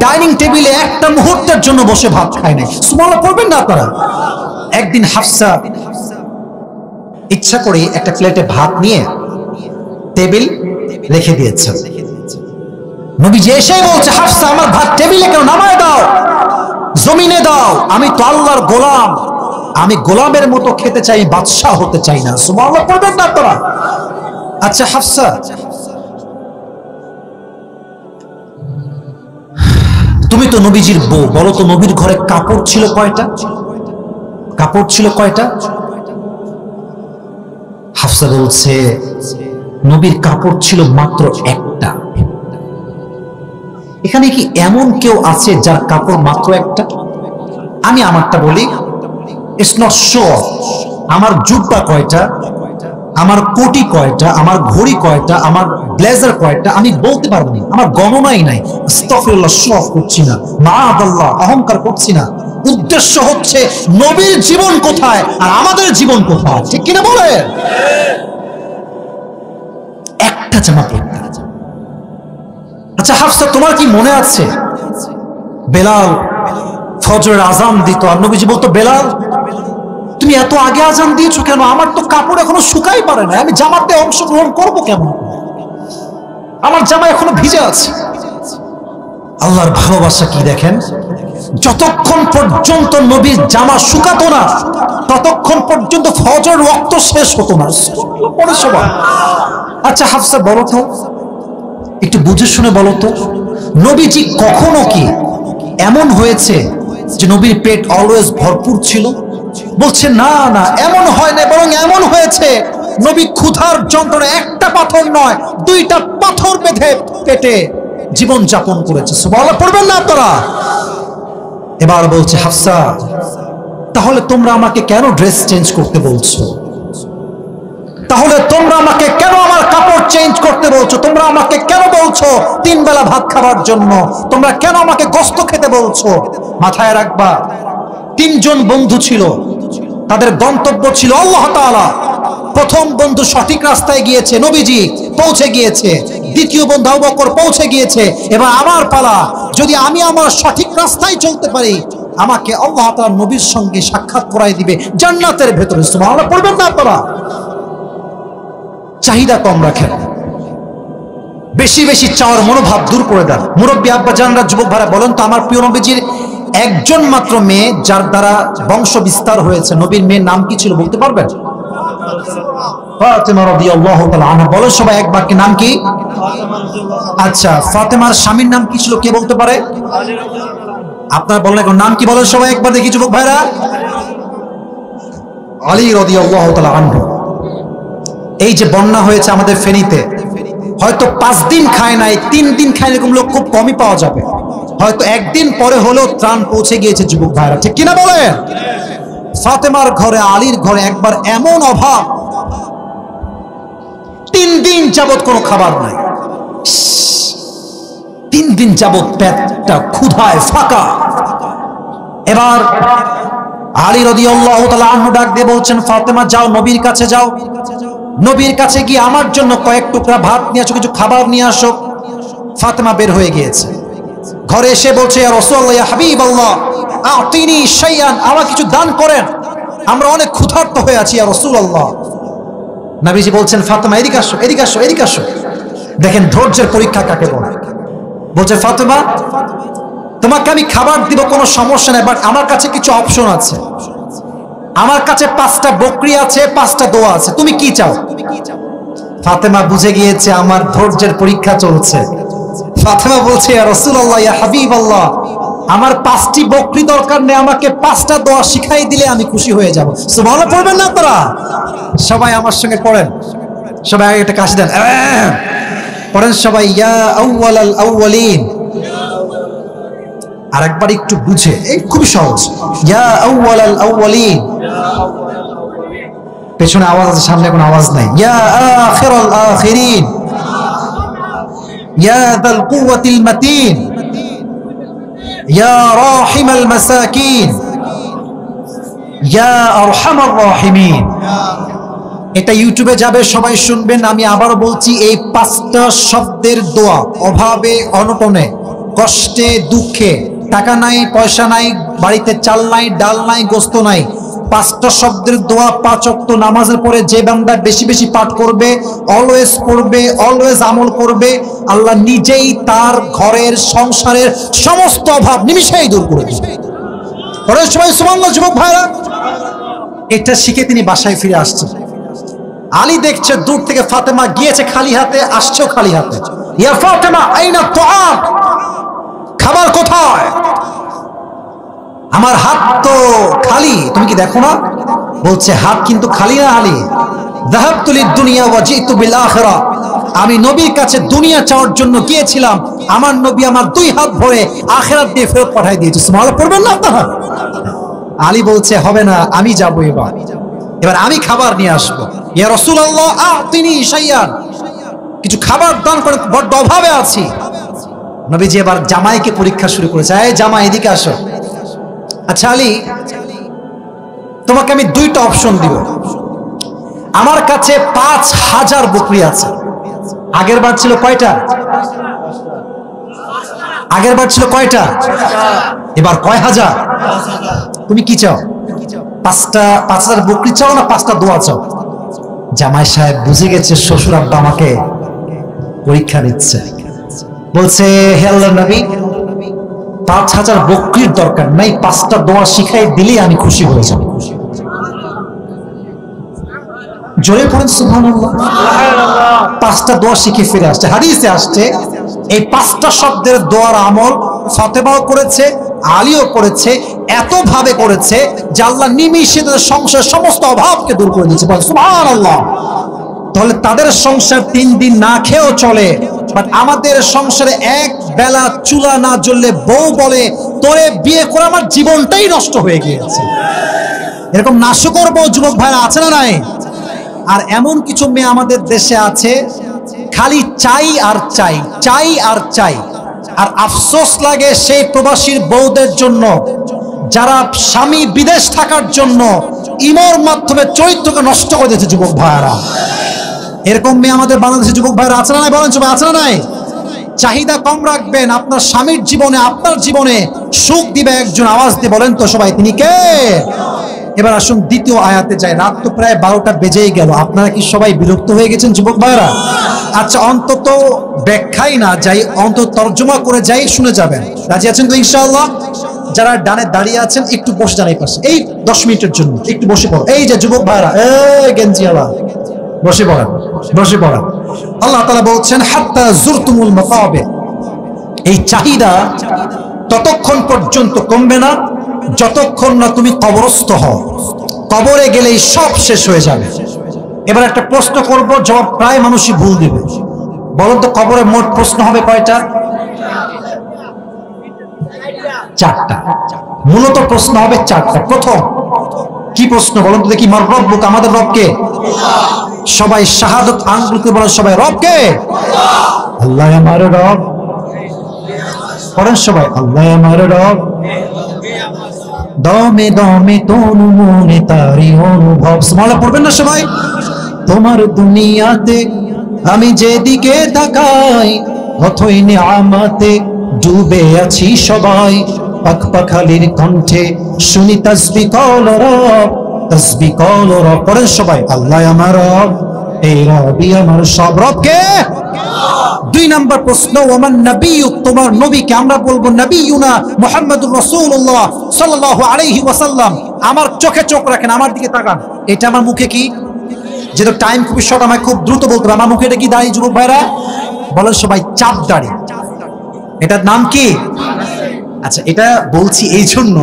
ডাইনিং টেবিলে একটা মুহূর্তের জন্য বসে ভাত খায় নাই। সুবহানাল্লাহ পড়বেন না আপনারা? একদিন হাফসা ইচ্ছা করে একটা প্লেটে ভাত নিয়ে টেবিল রেখে দিয়েছেন। নবীজি এসে বলছে, হাফসা আমার ভাত টেবিলে কেন নামায় দাও, জমিনে দাও, আমি তো আল্লাহর গোলাম, আমি গোলামের মতো খেতে চাই, বাদশাহ হতে চাই না। সুবহানাল্লাহ পড়বেন না আপনারা? আচ্ছা হাফসা, তুমি তো নবীজির বউ, বলো তো নবীর ঘরে কাপড় ছিল কয়টা? কাপড় ছিল কয়টা? হাফসা বলছে নবীর কাপড় ছিল মাত্র একটা। এখানে কি এমন কেউ আছে যার কাপড় মাত্র একটা? আমি আমারটা বলি, ইটস নট শিওর। আমার জুব্বা কয়টা, আমার কোটি কয়টা, আমার ঘড়ি কয়টা, আমার ব্লেজার কয়টা, আমি বলতে পারবো না, আমার গণনাই নাই। আস্তাগফিরুল্লাহ, শখ করছি না, মাআদাল্লাহ, অহংকার করছি না। উদ্দেশ্য হচ্ছে নবীর জীবন কোথায় আর আমাদের জীবন কোথায়, ঠিক কিনা বলে? একটা জামা পড়তে। আচ্ছা হাফসা, তোমার কি মনে আছে বেলাল ফজরের আজান দিত আর নবীজি বলতো, বেলাল তুমি এত আগে আজান দিয়েছো কেন? আমার তো কাপড় এখনো শুকাই পারে না, আমি জামাতে অংশগ্রহণ করবো কেমন? আমার জামা এখনো ভিজে আছে। আল্লাহর ভালোবাসা কি দেখেন, যতক্ষণ পর্যন্ত নবীর জামা শুকাতো না ততক্ষণ পর্যন্ত ফজর ওয়াক্ত শেষ হতো না। আচ্ছা হাফসা, বলো তো, একটু বুঝে শুনে বলো তো, নবীজি কখনো কি এমন হয়েছে যে নবীর পেট অলওয়েজ ভরপুর ছিল? বলছে না না, এমন হয় না, বরং এমন হয়েছে নবী ক্ষুধার যন্ত্রণা একটা পাথর নয়, দুইটা পাথর বেঁধে পেটে জীবন যাপন করেছে। সুবহানাল্লাহ পড়বেন না আপনারা? এবার বলছে হাফসা, তাহলে তোমরা আমাকে কেন ড্রেস চেঞ্জ করতে বলছো? তাহলে তোমরা আমাকে কেন আমার কাপড় চেঞ্জ করতে বলছো? তোমরা আমাকে কেন বলছো 3 বেলা ভাত খাবার জন্য? তোমরা কেন আমাকে গোশত খেতে বলছো? মাথায় রাখবা, 3 জন বন্ধু ছিল, তাদের গন্তব্য ছিল আল্লাহ তাআলা। প্রথম বন্ধু সঠিক রাস্তায় গিয়েছে, নবীজি পৌঁছে গিয়েছে। দ্বিতীয় বন্ধু আবু বকর পৌঁছে গিয়েছে। এবার আমার পালা, যদি আমি আমার সঠিক রাস্তায় চলতে পারি আমাকে আল্লাহ তাআলা নবীর সঙ্গে সাক্ষাৎ করাই দিবে জান্নাতের ভেতরে। সুবহানাল্লাহ পড়বেন না আপনারা? চাহিদা কম রাখেন, বেশি বেশি চাওয়ার মনোভাব দূর করে দেন। মুরব্বী আব্বা জানরা, যুবক ভাইরা, বলেন তো আমার প্রিয় নবীজির একজন মাত্র মেয়ে যার দ্বারা বংশ বিস্তার হয়েছে, নবীর মেয়ের নাম কি ছিল বলতে পারবেন? ফাতেমা রাদিয়াল্লাহু তাআলা আনহা। বলেন সবাই এক বাক্যে, নাম কি? আচ্ছা, ফাতেমার স্বামীর নাম কি ছিল কে বলতে পারে? আপনারা বলেন এখন, নাম কি বলেন সবাই একবার দেখি যুবক ভাইরা? আলী রাদিয়াল্লাহু তাআলা আনহু। এই যে বন্যা হয়েছে আমাদের ফেনীতে, হয়তো 5 দিন খায় নাই, 3 দিন খায়, এরকম লোক খুব কমই পাওয়া যাবে। হয়তো একদিন পরে হলেও ত্রাণ পৌঁছে গিয়েছে যুবক ভাইরা, ঠিক কিনা বলেন? ফাতেমার ঘরে, আলীর ঘরে একবার এমন অভাব, 3 দিন যাবত কোনো খাবার নাই। 3 দিন যাবত পেটটা ক্ষুধায় ফাঁকা। এবার আলী রাদিয়াল্লাহু তাআলা আনহু ডাক দিয়ে বলছেন, ফাতেমা যাও, নবীর কাছে যাও, নবীর কাছে গিয়ে আমার জন্য কয়েক টুকরা ভাত নিয়ে আসো, কিছু খাবার নিয়ে আসো। ফাতেমা বের হয়ে গিয়েছে। ঘরে এসে বলছে, ইয়া রাসূলুল্লাহ, ইয়া হাবিবাল্লাহ, আতিনি শাইআন, আমাকে কিছু দান করেন, আমরা অনেক ক্ষুধার্ত হয়ে আছি ইয়া রাসূলুল্লাহ। নবীজি বলছেন, ফাতেমা এদিকে আসো, এদিকে আসো, এদিকে আসো। দেখেন ধৈর্যের পরীক্ষা কাকে বলে। বলছে, ফাতেমা তোমাকে আমি খাবার দিব, কোনো সমস্যা নেই, বাট আমার কাছে কিছু অপশন আছে। আমার কাছে 5টা বকরি আছে, 5টা দোয়া আছে, তুমি কি চাও? ফাতেমা বুঝে গিয়েছে আমার ধৈর্যের পরীক্ষা চলছে। ফাতেমা বলছে, ইয়া রাসূলুল্লাহ, ইয়া হাবিবাল্লাহ, আমার 5টি বকরি দরকার নেই, আমাকে 5টা দোয়া শিখাই দিলে আমি খুশি হয়ে যাব। সুবহানাল্লাহ পড়বেন না আপনারা? সবাই আমার সঙ্গে পড়েন, সবাই আগে একটা কাশি দেন, পড়েন সবাই, ইয়া আউয়ালাল আউয়ালিন। আরেকবার একটু বুঝে, এই খুবই সহজ, ইয়া আউয়ালাল আউয়ালিন। পেছনে আওয়াজ আছে, সামনে কোনো আওয়াজ নাই। ইয়া আখিরাল আখিরিন, ইয়া যাল কুওয়াতিল মাতিন, ইয়া রাহিমাল মাসাকিন, ইয়া আরহামার রাহিমিন। এটা ইউটিউবে যাবে, সবাই শুনবেন। আমি আবারও বলছি, এই 5টা শব্দের দোয়া অভাবে অনটনে, কষ্টে দুঃখে, টাকা নাই পয়সা নাই, বাড়িতে চাল নাই ডাল নাই গোস্ত নাই, 5টা শব্দের দোয়া 5 ওয়াক্ত নামাজের পরে যে বান্দা বেশি বেশি পাঠ করবে, অলওয়েজ পড়বে, অলওয়েজ আমল করবে, আল্লাহ নিজেই তার ঘরের সংসারের সমস্ত অভাব নিমিষেই দূর করে দিবে। পরের সবাই সুবহানাল্লাহ যুবক ভাইরা। এটা শিখে তিনি বাসায় ফিরে আসছেন। আলী দেখছে দূর থেকে ফাতেমা গিয়েছে খালি হাতে, আসছেও খালি হাতে। ইয়া ফাতেমা আইনা তুআম, খাবার কোথায়? আমার হাত তো খালি, তুমি কি দেখো না? বলছে হাত কিন্তু খালি না আলী। যাহাবতু লিদ-দুনিয়া ওয়া জিতু বিল আখিরাহ। আমি নবীর কাছে দুনিয়া চাওয়ার জন্য গিয়েছিলাম, আমার নবী আমার দুই হাত ভরে আখিরাত দিয়ে ফেরত পাঠিয়ে দিয়েছে। সুবহানাল্লাহ পড়বেন না আপনারা? আলী বলছে হবে না, আমি যাবো এবার আমি খাবার নিয়ে আসবো। ইয়া রাসূলুল্লাহ আতিনি শাইয়ান, কিছু খাবার দান করে, বড্ড অভাবে আছি। নবীজি এবার জামাইকে পরীক্ষা শুরু করেছে। এই জামাই এদিকে আসো। আচ্ছা আলী, তোমাকে আমি দুইটা অপশন দিব। আমার কাছে 5000 বকরি আছে। আগের বার ছিল কয়টা? আগের বার ছিল কয়টা? এবার কয় হাজার? তুমি কি চাও? 5000 বকরি চাও না 5টা দোয়া চাও? জামাই সাহেব বুঝে গেছে শ্বশুর আব্বা আমাকে পরীক্ষা নিচ্ছে। বলছে হে আল্লাহর নবী, 5000 বকরির দরকার নাই, 5টা দোয়া শিখাই দিলে আমি খুশি হয়ে যাব। জোরে পড়েন সুবহানাল্লাহ। 5টা দোয়া শিখে ফিরে আসছে। হাদিসে আসছে এই 5টা শব্দের দোয়ার আমল ফাতেমাও করেছে, আলীও করেছে, এত ভাবে করেছে যে আল্লাহ নিমিষে তাদের সংসারের সমস্ত অভাবকে দূর করে দিয়েছে। বলেন সুবহানাল্লাহ। তাহলে তাদের সংসার 3 দিন না খেয়েও চলে, বাট আমাদের সংসারে এক বেলা চুলা না জ্বললে বউ বলে তোরে বিয়ে করে আমার জীবনটাই নষ্ট হয়ে গিয়েছে। এরকম নাশকর বউ যুবক ভাইরা আছে না নাই? আর এমন কিছু মেয়ে আমাদের দেশে আছে, খালি চাই আর চাই, চাই আর চাই। আর আফসোস লাগে সেই প্রবাসীর বউদের জন্য যারা স্বামী বিদেশ থাকার জন্য ইমোর মাধ্যমে চরিত্রকে নষ্ট করে দিয়েছে। যুবক ভাইরা, এরকম মেয়ে আমাদের বাংলাদেশের যুবক ভাইরা আছে না নাই? বলেন সবাই আছে না নাই? চাহিদা কম রাখবেন, আপনার স্বামীর জীবনে, আপনার জীবনে সুখ দিবে একজন। আওয়াজ দিয়ে বলেন তো সবাই, তিনি কে? এবার আসুন দ্বিতীয় আয়াতে যাই। রাত তো প্রায় 12টা বেজেই গেল। আপনারা কি সবাই বিরক্ত হয়ে গেছেন যুবক ভাইরা? আচ্ছা, অন্তত ব্যাখ্যাই না যাই, অন্তত তর্জমা করে যাই, শুনে যাবেন। রাজি আছেন তো ইনশাআল্লাহ? যারা ডানে দাঁড়িয়ে আছেন একটু বসে যান এই পাশে, এই 10 মিনিটের জন্য একটু বসে পড়ো। এই যে যুবক ভাইরা, এই গেঞ্জিওয়ালা, বসে পড়েন, বসে পড়েন। আল্লাহ তাআলা বলছেন হাত্তা জুরতুমুল মাকাবির। এই চাহিদা ততক্ষণ পর্যন্ত কমবে না যতক্ষণ না তুমি কবরস্থ হও। কবরে গেলেই সব শেষ হয়ে যাবে। এবার একটা প্রশ্ন করব, জবাব প্রায় মানুষই ভুল দিবে। বলুন তো কবরে মোট প্রশ্ন হবে কয়টা? 4টা। মূলত প্রশ্ন হবে 4টা। প্রথম কি প্রশ্ন বলুন তো দেখি? মার রব্বুক, আমাদের রব কে? সবাই শাহাদাত আঙ্গুলকে বলেন, সবাই রব কে? আল্লাহ আমার রব। পড়েন সবাই, আল্লাহ আমার রব। দমে দমে তনু মনে তারি অনুভব। সুবহানাল্লাহ পড়বেন না সবাই? তোমার দুনিয়াতে আমি যেদিকে তাকাই অথই নিয়ামতে ডুবে আছি সবাই। পাখপাখালির কণ্ঠে শুনি তাসবিহ কল রব, তাসবিহ কল রব। পড়েন সবাই, আল্লাহ আমার রব, এই রবই আমার সব। রব কে? 2 নম্বর প্রশ্ন, ওমান নবিয়্যুক, তোমার নবীকে? আমরা বলবো নবিয়ুনা মুহাম্মাদুর রাসূলুল্লাহ সাল্লাল্লাহু আলাইহি ওয়াসাল্লাম। আমার চোখে চোখ রাখেন, আমার দিকে তাকান। এটা আমার মুখে কি? যেহেতু টাইম খুবই শর্ট, আমায় খুব দ্রুত বলতে হবে। আমার মুখে এটা কি দাড়ি যুবক ভাইরা? বলেন সবাই, চাপ দাড়ি। এটার নাম কি? আচ্ছা, এটা বলছি এই জন্য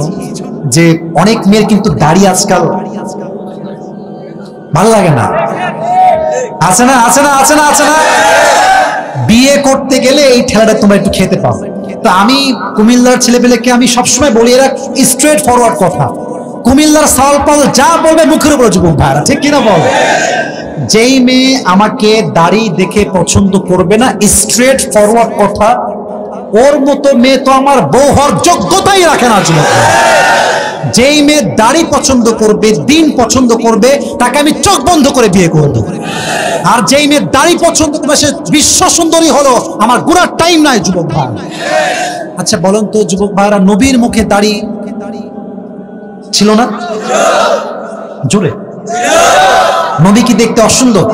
যে অনেক মেয়ের কিন্তু দাড়ি আজকাল ভালো লাগে না। আছে না, আছে না, আছে না, আছে না? বিয়ে করতে গেলে এই ঠেলাটা তোমরা একটু খেতে পাও। তো আমি কুমিল্লার ছেলেপেলেকে আমি সবসময় বলি, এরা স্ট্রেট ফরওয়ার্ড কথা। কুমিল্লার সালপাল যা বলবে মুখের উপর যুবক ভাইরা, ঠিক কিনা বল? যেই মেয়ে আমাকে দাড়ি দেখে পছন্দ করবে না, স্ট্রেট ফরওয়ার্ড কথা, ওর মতো মেয়ে তো আমার বউ হওয়ার যোগ্যতাই রাখে না যুবক। যেই মেয়ে দাড়ি পছন্দ করবে, দিন পছন্দ করবে, তাকে আমি চোখ বন্ধ করে বিয়ে করব। আর যেই মেয়ে দাড়ি পছন্দ করবে সে বিশ্ব সুন্দরী হলো, আমার গুনার টাইম নাই যুবক ভাই। আচ্ছা বলুন তো যুবক ভাইরা, নবীর মুখে দাড়ি ছিল না? জোরে। নবী কি দেখতে অসুন্দর?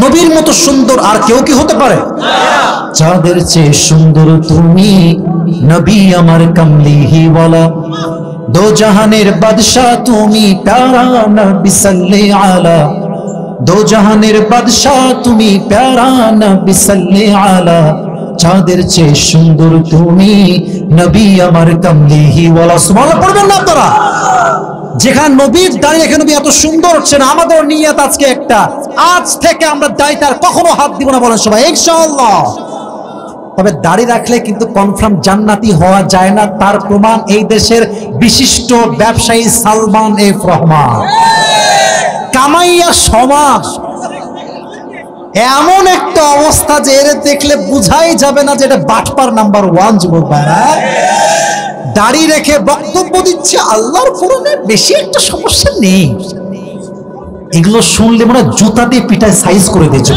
নবীর মতো সুন্দর আর কেউ কি হতে পারে? চাঁদের চেয়ে সুন্দর তুমি, নবী আমার কামলিহি ওয়ালা। দো জাহানের বাদশা তুমি, প্যারা নবী সাল্লি আলা। দো জাহানের বাদশা তুমি, প্যারা নবী সাল্লি আলা। চাঁদের চেয়ে সুন্দর তুমি, নবী আমার কামলিহি ওয়ালা। সুবহানাল্লাহ পড়বেন না আপনারা? যেখানে নবীর দাড়ি রেখে নবী এত সুন্দর হচ্ছেন, আমাদের নিয়ত আজকে একটা, আজ থেকে আমরা দাড়িতে আর কখনো হাত দিব না, বলেন সবাই ইনশাআল্লাহ। তবে দাড়ি রাখলে কিন্তু কনফার্ম জান্নাতি হওয়া যায় না, তার প্রমাণ এই দেশের বিশিষ্ট ব্যবসায়ী সালমান এফ রহমান। কামাইয়া সমাজ এমন একটা অবস্থা যে এর দেখলে বুঝাই যাবে না যে এটা বাটপার নাম্বার 1 যুবক ভাইরা। দাড়ি রেখে বক্তব্য দিচ্ছে আল্লাহর কোরআনে, বেশি একটা সমস্যা নেই। এগুলো শুনলে মনে জুতা দিয়ে পিটায় সাইজ করে দিয়েছে।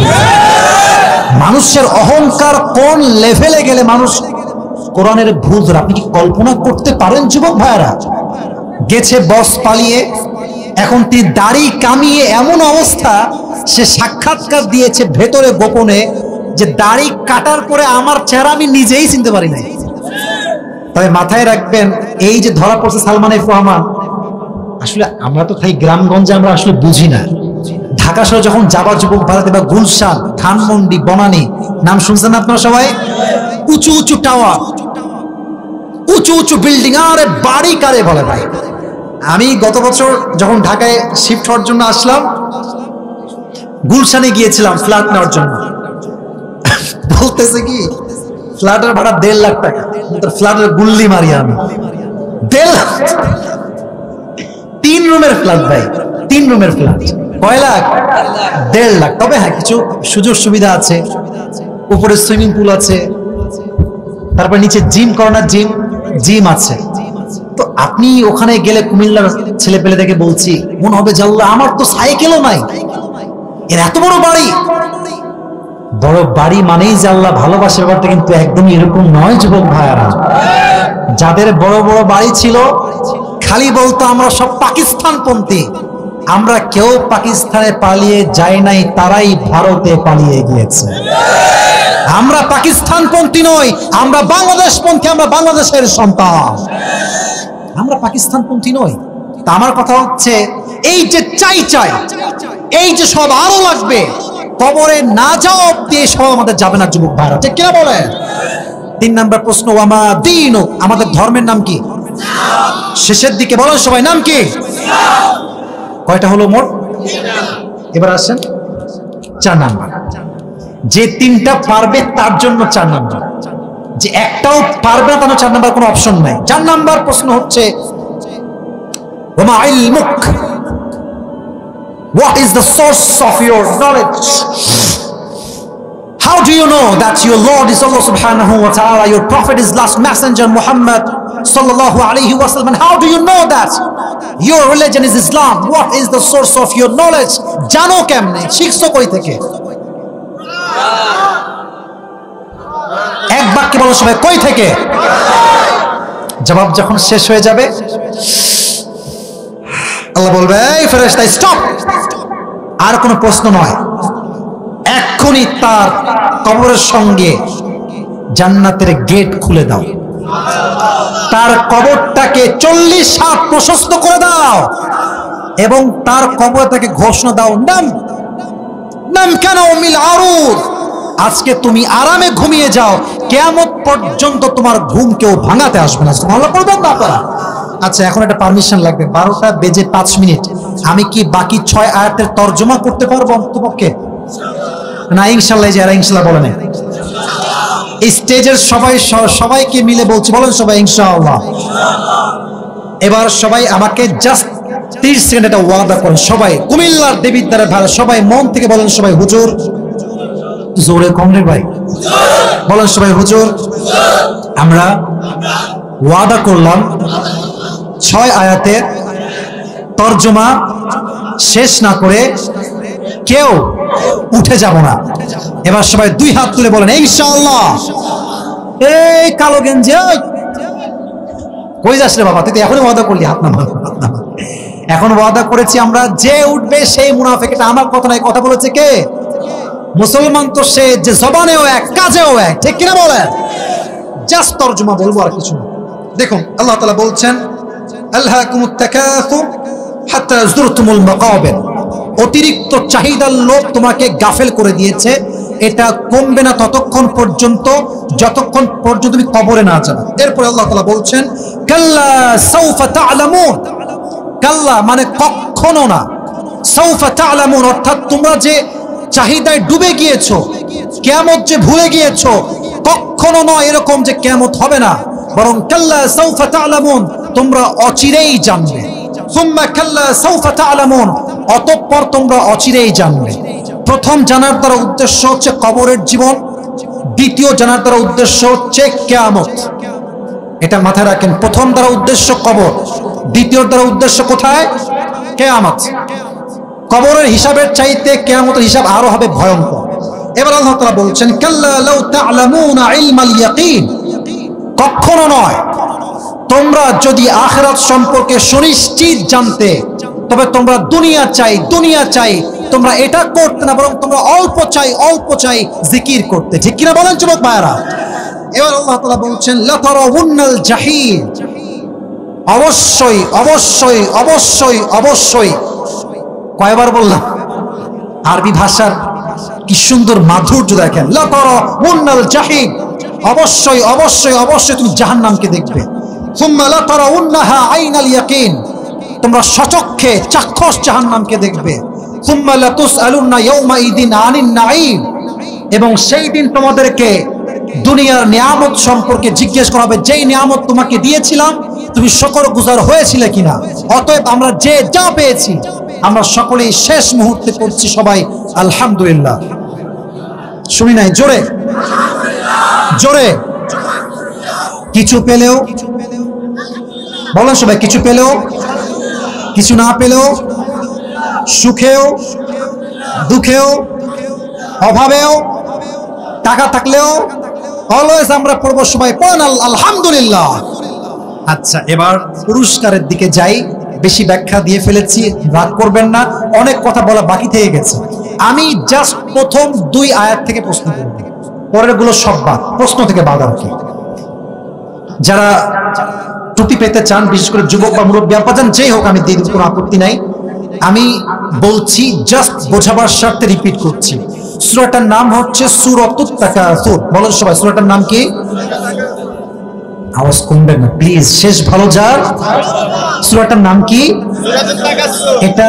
মানুষের অহংকার কোন লেভেলে গেলে মানুষ কোরআনের ভুল ধরে, আপনি কি কল্পনা করতে পারেন যুবক ভাইরা? গেছে বস পালিয়ে, এখন তিনি দাড়ি কামিয়ে এমন অবস্থা, সে সাক্ষাৎকার দিয়েছে ভেতরে গোপনে যে দাড়ি কাটার পরে আমার চেহারা আমি নিজেই চিনতে পারি নাই। তবে মাথায় রাখবেন, এই যে ধরা পড়ছে সালমান এফ রহমান, আসলে আমরা তো থাকি গ্রামগঞ্জে, আমরা আসলে বুঝি না। ঢাকা শহরে যখন যাবার যুবক ভারতে বা গুলশান, ধানমন্ডি, বনানী, নাম শুনছেন আপনারা সবাই? উঁচু উঁচু টাওয়ার, উঁচু উঁচু বিল্ডিং, আরে বাড়ি কারে বলে ভাই? আমি গত বছর যখন ঢাকায় শিফট হওয়ার জন্য আসলাম, গুলশানে গিয়েছিলাম ফ্ল্যাট নেওয়ার জন্য। বলতেছে কি ফ্ল্যাটের ভাড়া 1.5 লাখ টাকা। ফ্ল্যাটের গুল্লি মারি আমি, 1.5 লাখ। 3 রুমের ফ্ল্যাট ভাই, 3 রুমের ফ্ল্যাট, কয় লাখ? 1.5 লাখ। তবে হ্যাঁ, কিছু সুযোগ সুবিধা আছে, উপরে সুইমিং পুল আছে, তারপর নিচে জিম করানোর জিম আছে। তো আপনি ওখানে গেলে কুমিল্লার ছেলে পেলে দেখে বলছি, মনে হবে যে আল্লাহ, আমার তো সাইকেলও নাই, এর এত বড় বাড়ি। বড় বাড়ি মানেই যে আল্লাহ ভালোবাসে, ব্যাপারটা কিন্তু একদমই এরকম নয় যুবক ভাইয়ারা। যাদের বড় বড় বাড়ি ছিল খালি বলতো আমরা সব পাকিস্তানপন্থী। আমরা কেউ পাকিস্তানে পালিয়ে যাই নাই, তারাই ভারতে পালিয়ে গিয়েছে। আমরা পাকিস্তানপন্থী নই, আমরা বাংলাদেশপন্থী, আমরা বাংলাদেশের সন্তান, আমরা পাকিস্তানপন্থী নই। তা আমার কথা হচ্ছে, এই যে চাই, এই যে সব আরো লাগবে, কবরে না যাওয়া অব্দি সব আমাদের যাবে না যুবক ভাইরা, ঠিক কিনা বলেন? 3 নাম্বার প্রশ্ন, ওয়ামা দীনুক, আমাদের ধর্মের নাম কি? শেষের দিকে বলেন সবাই, নাম কি? কয়টা হলো মোট? এবার আসেন 4 নাম্বার। যে 3টা পারবে তার জন্য 4 নাম্বার, যে একটাও পারবে না তার 4 নাম্বার কোনো অপশন নাই। 4 নাম্বার প্রশ্ন হচ্ছে, ওয়ামা ইলমুক, what is the source of your knowledge? How do you know that your Lord is Allah subhanahu wa ta'ala, your prophet is last messenger Muhammad sallallahu alayhi wa sallam? And how do you know that your religion is Islam? What is the source of your knowledge? জানো কেমনে, শিখছো কই থেকে? এক বাক্যে বলো সবাই, কই থেকে? জবাব যখন শেষ হয়ে যাবে আল্লাহ বলবে, এই ফেরেশতা স্টপ, আর কোনো প্রশ্ন নয়। এক্ষুনি তার কবরের সঙ্গে জান্নাতের গেট খুলে দাও, তার কবরটাকে 40 হাত প্রশস্ত করে দাও, এবং তার কবরে তাকে ঘোষণা দাও, নাম কেন মিল আরুদ, আজকে তুমি আরামে ঘুমিয়ে যাও, কিয়ামত পর্যন্ত তোমার ঘুম কেউ ভাঙাতে আসবে না। সুবহানাল্লাহ পড়বেন না আপনারা? আচ্ছা, এখন একটা পারমিশন লাগবে, 12টা বেজে 5 মিনিট। আমি কি বাকি 6 আয়াতের তর্জমা করতে পারবো অন্ততপক্ষে? না ইনশাআল্লাহ? যারা ইনশাআল্লাহ বলেন, এই স্টেজের সবাইকে মিলে বলছি, বলেন সবাই ইনশাআল্লাহ। এবার সবাই আমাকে জাস্ট 30 সেকেন্ড একটা ওয়াদা করেন, সবাই কুমিল্লার দেবিদ্বারের ভাড়া, সবাই মন থেকে বলেন সবাই, হুজুর, জোরে কমরে ভাই বলেন সবাই, হুজুর আমরা ওয়াদা করলাম 6 আয়াতের তর্জমা শেষ না করে কেউ উঠে যাব না। এবার সবাই 2 হাত তুলে বলেন ইনশাআল্লাহ। এই কালো গেঞ্জি, কই যাস রে বাবা, তুই তো এখনই ওয়াদা করলি, হাত নামা। এখন ওয়াদা করেছি আমরা, যে উঠবে সেই মুনাফিক। এটা আমার কথা নাই, কথা বলেছে কে? মুসলমান তো সে যে জবানেও এক, কাজেও এক, ঠিক কিনা বলেন? জাস্ট তর্জমা বলবো, আর কিছু না। দেখুন আল্লাহ তাআলা বলছেন, আলহাকুমুত তাকাসুর হাত্তা যুরতুমুল মাকাবির, অতিরিক্ত চাহিদার লোভ তোমাকে গাফেল করে দিয়েছে, এটা কমবে না ততক্ষণ পর্যন্ত যতক্ষণ পর্যন্ত তুমি কবরে না যাবে। এরপর আল্লাহ তাআলা বলছেন কাল্লা সাউফা তা'লামুন, কাল্লা মানে কখনো না, সাউফা তা'লামুন অর্থাৎ তোমরা যে চাহিদায় ডুবে গিয়েছো, কিয়ামত যে ভুলে গিয়েছো, কখনো নয় এরকম যে কিয়ামত হবে না, বরং কাল্লা সাউফা তা'লামুন তোমরা অচিরেই জানবে। সুম্মা কাল্লা সাউফা তা'লামুন অতঃপর তোমরা অচিরেই জানবে। প্রথম জানার দ্বারা উদ্দেশ্য হচ্ছে কবরের জীবন, দ্বিতীয় জানার দ্বারা উদ্দেশ্য হচ্ছে কিয়ামত। এটা মাথায় রাখেন, প্রথম দ্বারা উদ্দেশ্য কবর, দ্বিতীয় দ্বারা উদ্দেশ্য কোথায়? কিয়ামত। কবরের হিসাবের চাইতে কিয়ামতের হিসাব আরো হবে ভয়ঙ্কর। এবার আল্লাহ তাআলা বলছেন কাল্লা লাউ তা'লামুনা ইলমাল ইয়াকিন, কখনো নয় তোমরা যদি আখিরাত সম্পর্কে সুনিশ্চিত জানতে, তবে তোমরা দুনিয়া চাই দুনিয়া চাই তোমরা এটা করতে না, বরং তোমরা অল্প চাই জিকির করতে। ঠিক কিনা বলেন যুবক ভাইরা? এবার আল্লাহ তাআলা বলছেন লাতারাউন্নাল জাহিম, অবশ্যই অবশ্যই অবশ্যই অবশ্যই। কয়বার বললাম? আরবি ভাষার কি সুন্দর মাধুর্য দেখেন। লাতারাউন্নাল জাহিম, অবশ্যই অবশ্যই অবশ্যই তুমি জাহান্নামকে দেখবে। সুম্মা লাতারাউন্নাহা আইনাল ইয়াকিন, তোমরা সচক্ষে চাক্ষুষ জাহান্নামকে দেখবে। সুম্মা লাতুসআলুন্না ইয়াউমাইদিন আনিন নাঈম, এবং সেই দিন তোমাদেরকে দুনিয়ার নিয়ামত সম্পর্কে জিজ্ঞেস করা হবে, যেই নিয়ামত তোমাকে দিয়েছিলাম তুমি শুকরগুজার হয়েছিলে কিনা। অতএব আমরা যে যা পেয়েছি আমরা সকলেই শেষ মুহূর্তে করছি সবাই আলহামদুলিল্লাহ। শুনি নাই? জোরে জোরে। কিছু পেলেও বলেন সবাই, কিছু পেলেও, কিছু না পেলেও, সুখেও দুঃখেও অভাবেও, টাকা থাকলেও অলওয়েজ আমরা পড়বো সবাই পড়েন আলহামদুলিল্লাহ। আচ্ছা, এবার পুরস্কারের দিকে যাই। বেশি ব্যাখ্যা দিয়ে ফেলেছি, রাগ করবেন না, অনেক কথা বলা বাকি থেকে গেছে। আমি জাস্ট প্রথম 2 আয়াত থেকে প্রশ্ন করব, পরের গুলো সব বাদ, প্রশ্ন থেকে বাদ আর কি। যারা টুপি পেতে চান, বিশেষ করে যুবক বা মুরব্বী আপাজান যেই হোক, আমি দিন কোনো আপত্তি নাই। আমি বলছি জাস্ট বোঝাবার স্বার্থে রিপিট করছি। সূরাটার নাম হচ্ছে সূরাতুত তাকাসুর। বলেন সবাই, সূরাটার নাম কি? আওয়াজ কমবে না প্লিজ, শেষ ভালো যার। সূরাটার নাম কি? সূরাতুত তাকাসুর। এটা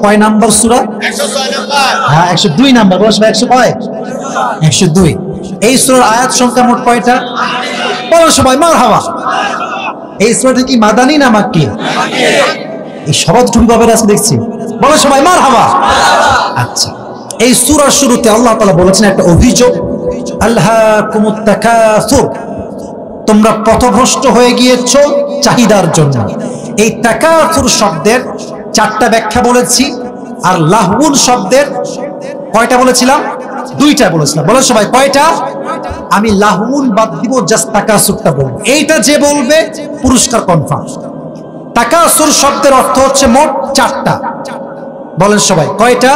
কয় নাম্বার সূরা? 106 নাম্বার। হ্যাঁ 102 নাম্বার। বলেন সবাই 100 কয়? 102। এই সূরার আয়াত সংখ্যা মোট কয়টা? বলেন সবাই মারহাবা। এই সূরাটা কি মাদানী না মাক্কি? এই সবাই টুপি পাবে আজকে দেখছি। বলেন সবাই মারহাবা। আচ্ছা, এই সূরার শুরুতে আল্লাহ তাআলা বলেছেন একটা অভিযোগ, আলহাকুমুত তাকাসুর, তোমরা পথভ্রষ্ট হয়ে গিয়েছো চাহিদার জন্য। এই তাকাসুর শব্দের 4টা ব্যাখ্যা বলেছি, আর লাহউন শব্দের কয়টা বলেছিলাম? 2টা বলেছিলাম। বলেন সবাই কয়টা? আমি লাহউন বাদ দিব, জাস্ট তাকাসুরটা বলবো। এইটা যে বলবে পুরস্কার কনফার্ম। তাকাসুর শব্দের অর্থ হচ্ছে মোট 4টা। বলেন সবাই কয়টা?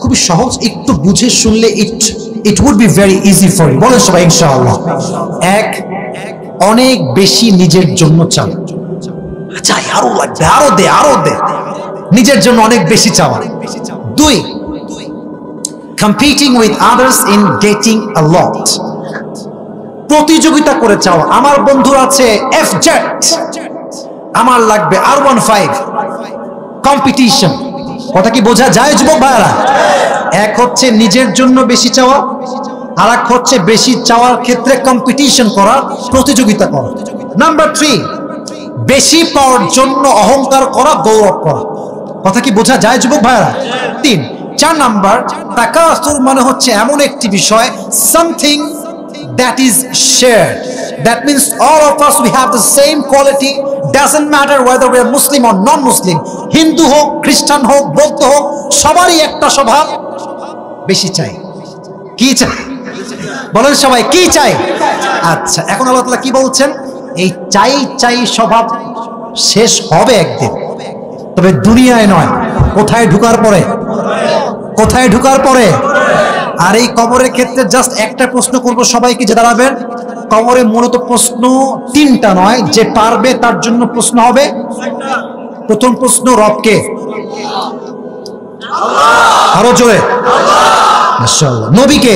খুবই সহজ, একটু বুঝে শুনলে it would be very easy for you. বলেন সবাই ইনশাআল্লাহ। 1, অনেক বেশি নিজের জন্য চাও, চাই আরো লাগবে, আরো দে, নিজের জন্য অনেক বেশি চাওয়া। 2, competing with others in getting a lot, প্রতিযোগিতা করে চাওয়া। আমার বন্ধুর আছে F-Jet, আমার লাগবে R15, কম্পিটিশন। কথা কি বোঝা যায় যুবক ভাইরা? এক হচ্ছে নিজের জন্য বেশি চাওয়া, আর এক হচ্ছে বেশি চাওয়ার ক্ষেত্রে কম্পিটিশন করা, প্রতিযোগিতা করা। নাম্বার 3, বেশি পাওয়ার জন্য অহংকার করা, গৌরব করা। কথা কি বোঝা যায় যুবক ভাইরা? 3। 4 নাম্বার, তাকাসুর মানে হচ্ছে এমন একটি বিষয়, something that is shared. That means all of us, we have the same quality. Doesn't matter whether we are Muslim or non-Muslim, Hindu হোক, খ্রিস্টান হোক, বৌদ্ধ হোক, সবারই একটা স্বভাব, বেশি চাই। কি চাই? বলেন সবাই কি চাই? আচ্ছা, এখন আল্লাহ তাআলা কি বলছেন? এই চাই স্বভাব শেষ হবে একদিন, তবে দুনিয়ায় নয়। কোথায় ঢুকার পরে? কোথায় ঢুকার পরে? আর এই কবরের ক্ষেত্রে জাস্ট একটা প্রশ্ন করব সবাইকে যে দাঁড়াবেন। কবরে মূলত প্রশ্ন 3টা নয়, যে পারবে তার জন্য প্রশ্ন হবে। প্রথম প্রশ্ন, রবকে। আরো জোরে মাশাআল্লাহ। নবীকে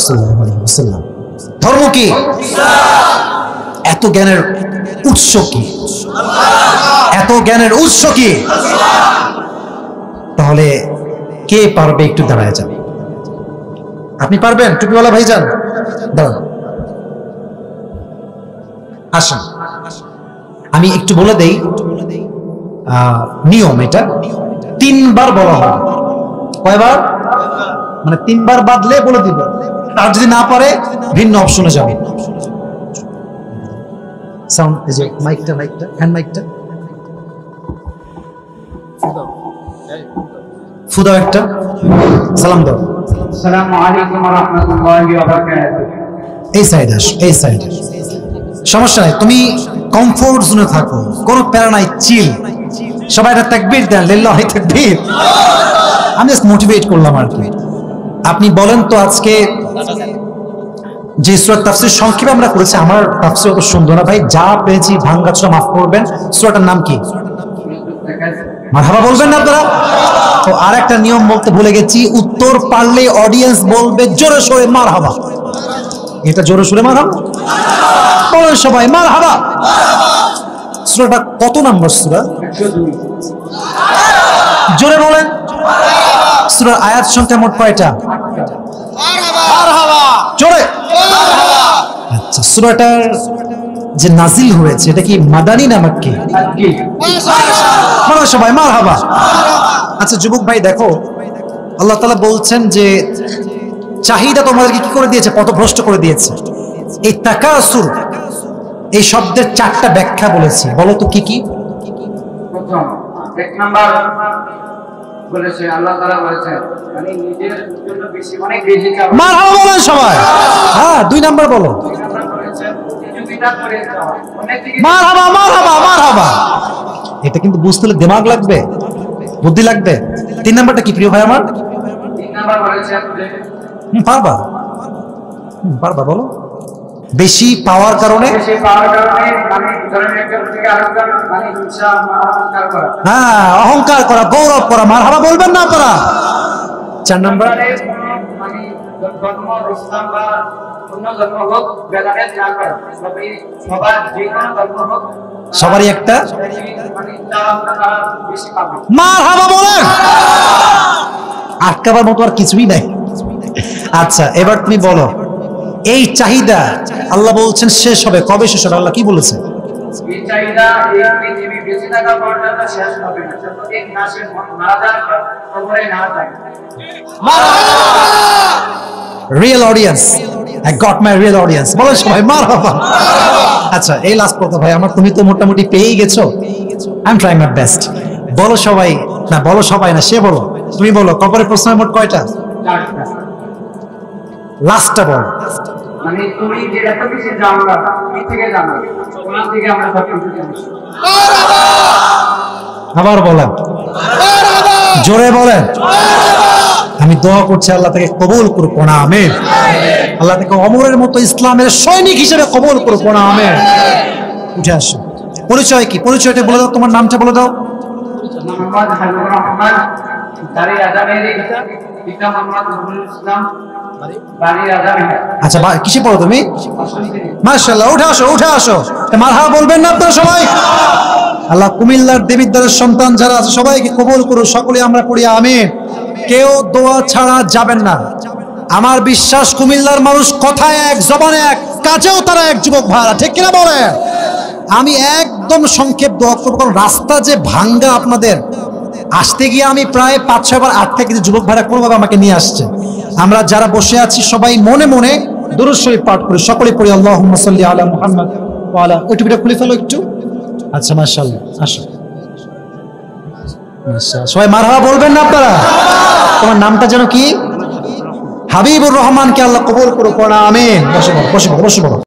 সাল্লাল্লাহু আলাইহি ওয়াসাল্লাম। ধর্ম কি? এত জ্ঞানের উৎস কি? এত জ্ঞানের উৎস কি? তাহলে কে পারবে একটু দাঁড়ায় যাবে? আপনি পারবেন? টুপিওয়ালা ভাইজান দাঁড়ান, আসুন। আমি একটু বলে দেই নিয়ম। এটা 3 বার বলা হবে। কয়বার? মানে 3 বার বাদলে বলে দিব। আর যদি না পারে ভিন্ন অপশনে যাবে। সাউন্ড, এই যে মাইকটা হ্যান্ড মাইকটা ফুদাও একটা, সালাম দাও।
আসসালামু আলাইকুম ওয়া রাহমাতুল্লাহি ওয়া বারাকাতুহু।
এই সাইড আসো, এই সাইড। সমস্যা নাই, তুমি কমফোর্ট জোনে থাকো, কোনো প্যারা নাই, চিল। সবাই একটা তাকবীর দেন, লিল্লাহি তাকবীর। আমি জাস্ট মোটিভেট করলাম আর কি। আপনি বলেন তো আজকে যে সূরা তাফসীর সংক্ষেপে আমরা করেছি, আমার তাফসীর অত সুন্দর না ভাই, যা পেয়েছি ভাঙ্গাচোরা মাফ করবেন। সূরাটার নাম কি? মারহাবা বলবেন না আপনারা? তো আর একটা নিয়ম বলতে ভুলে গেছি, উত্তর পারলে অডিয়েন্স বলবে জোরে সোরে মারহাবা। এটা জোরে সোরে মারহাবা বলেন সবাই, মারহাবা। সূরাটা কত নম্বর সূরা?
102।
জোরে বলেন। সূরার আয়াত সংখ্যা মোট কয়টা? মারহাবা জোরে। আচ্ছা, সূরাটার যে নাজিল হয়েছে এটা কি মাদানী না মাক্কি? বলো সবাই মারহাবা। আচ্ছা যুবক ভাই দেখো, আল্লাহ তাআলা বলছেন যে চাহিদা তোমাদেরকে কি করে দিয়েছে? পথভ্রষ্ট করে দিয়েছে। এই তাকাসুর এই শব্দের 4টা ব্যাখ্যা বলেছি, বলো তো কি কি?
প্রথম, 1 নাম্বার বলেছে আল্লাহ তাআলা বলেছেন মানে নিজের জন্য বেশি অনেক বেশি চাওয়া।
মারহাবা বলেন সবাই। হ্যাঁ, 2 নাম্বার বলো।
2 নাম্বার বলেছেন প্রতিযোগিতা করে যাওয়া। অনেক দিকে
মারহাবা মারহাবা মারহাবা। এটা কিন্তু বুঝতে হলে দিমাগ লাগবে, বুদ্ধি লাগবে। 3 নাম্বারটা কি প্রিয় ভাই আমার?
3 নাম্বার বলেছেন যে
পারবা, পারবা বলো। বেশি পাওয়ার কারণে,
বেশি পাওয়ার কারণে মানে ধরেন একজন থেকে আরেকজন মানে হিংসা অহংকার করা।
হ্যাঁ, অহংকার করা, গৌরব করা। মারহাবা বলবেন না আপনারা? 4 নাম্বার
মানে ধর্ম ইসলাম বা অন্য ধর্ম হোক ভেদাভেদ না করা। সবার যে কোনো ধর্ম হোক
সবারই একটা
মানে তারা বেশি পাবে।
মারহাবা বলেন। আটকাবার মতো আর কিছুই নাই। আচ্ছা এবার তুমি বলো, এই চাহিদা আল্লাহ বলছেন শেষ হবে, কবে শেষ হবে? আল্লাহ কি বলেছে?
এই চাহিদা এই পৃথিবী বেঁচে থাকা পর্যন্ত শেষ হবে না, যতদিন না সে মারা যায় কবরে না যায়।
Real audience, I got my real audience. বলো সবাই মারহাবা। আচ্ছা এই লাস্ট কথা ভাই আমার, তুমি তো মোটামুটি পেয়েই গেছো। I am trying my best. বলো সবাই, না বলো সবাই না, সে বলো, তুমি বলো কবরের প্রশ্ন মোট কয়টা?
4টা।
লাস্টটা বলো।
মানে তুমি যে এত কিছু জানো না, কি থেকে জানো? ওখান থেকে আমরা সব কিছু জানি।
আবার বলেন, জোরে বলেন। আমি দোয়া করছি আল্লাহ তাকে কবুল করুক, না আমিন। আল্লাহ তাকে অমরের মতো ইসলামের সৈনিক হিসেবে কবুল করুক, না আমিন। উঠে আসো। পরিচয় কি? পরিচয়টা বলে দাও, তোমার নামটা বলে দাও।
মোহাম্মদ হাবিবুর রহমান, দারি আজামেরি, পিতা মোহাম্মদ নজরুল ইসলাম, বাড়ি আজামেরি।
আচ্ছা কিসে পড়ো তুমি? মাশাআল্লাহ, উঠে আসো, উঠে আসো। মারহাবা বলবেন না আপনারা সবাই? আল্লাহ কুমিল্লার দেবিদ্বারের সন্তান যারা আছে সবাইকে কবুল করুন, সকলে আমরা পড়ি আমিন। কেউ দোয়া ছাড়া যাবেন না। আমার বিশ্বাস কুমিল্লার মানুষ কথায় এক, জবানে এক, কাজেও তারা এক। যুবক ভাইরা ঠিক কিনা বলে? আমি একদম সংক্ষেপ দোয়া করবো, কারণ রাস্তা যে ভাঙ্গা আপনাদের, আসতে গিয়ে আমি প্রায় 5-6 বার আটকে কিছু যুবক ভাইরা কোনোভাবে আমাকে নিয়ে আসছে। আমরা যারা বসে আছি সবাই মনে মনে দুরূদ শরীফ পাঠ করি, সকলে পড়ি আল্লাহুম্মা সাল্লি আলা মুহাম্মদ ওয়া আলা। ওই টুপিটা খুলে ফেলো একটু। আচ্ছা মাশাআল্লাহ, আসো। মাশাআল্লাহ, সবাই মারহাবা বলবেন না আপনারা? তোমার নামটা যেন কি? হাবিবুর রহমানকে আল্লাহ কবুল করুক, আমিন। বসে বলো, বসে বলো, বসে বলো।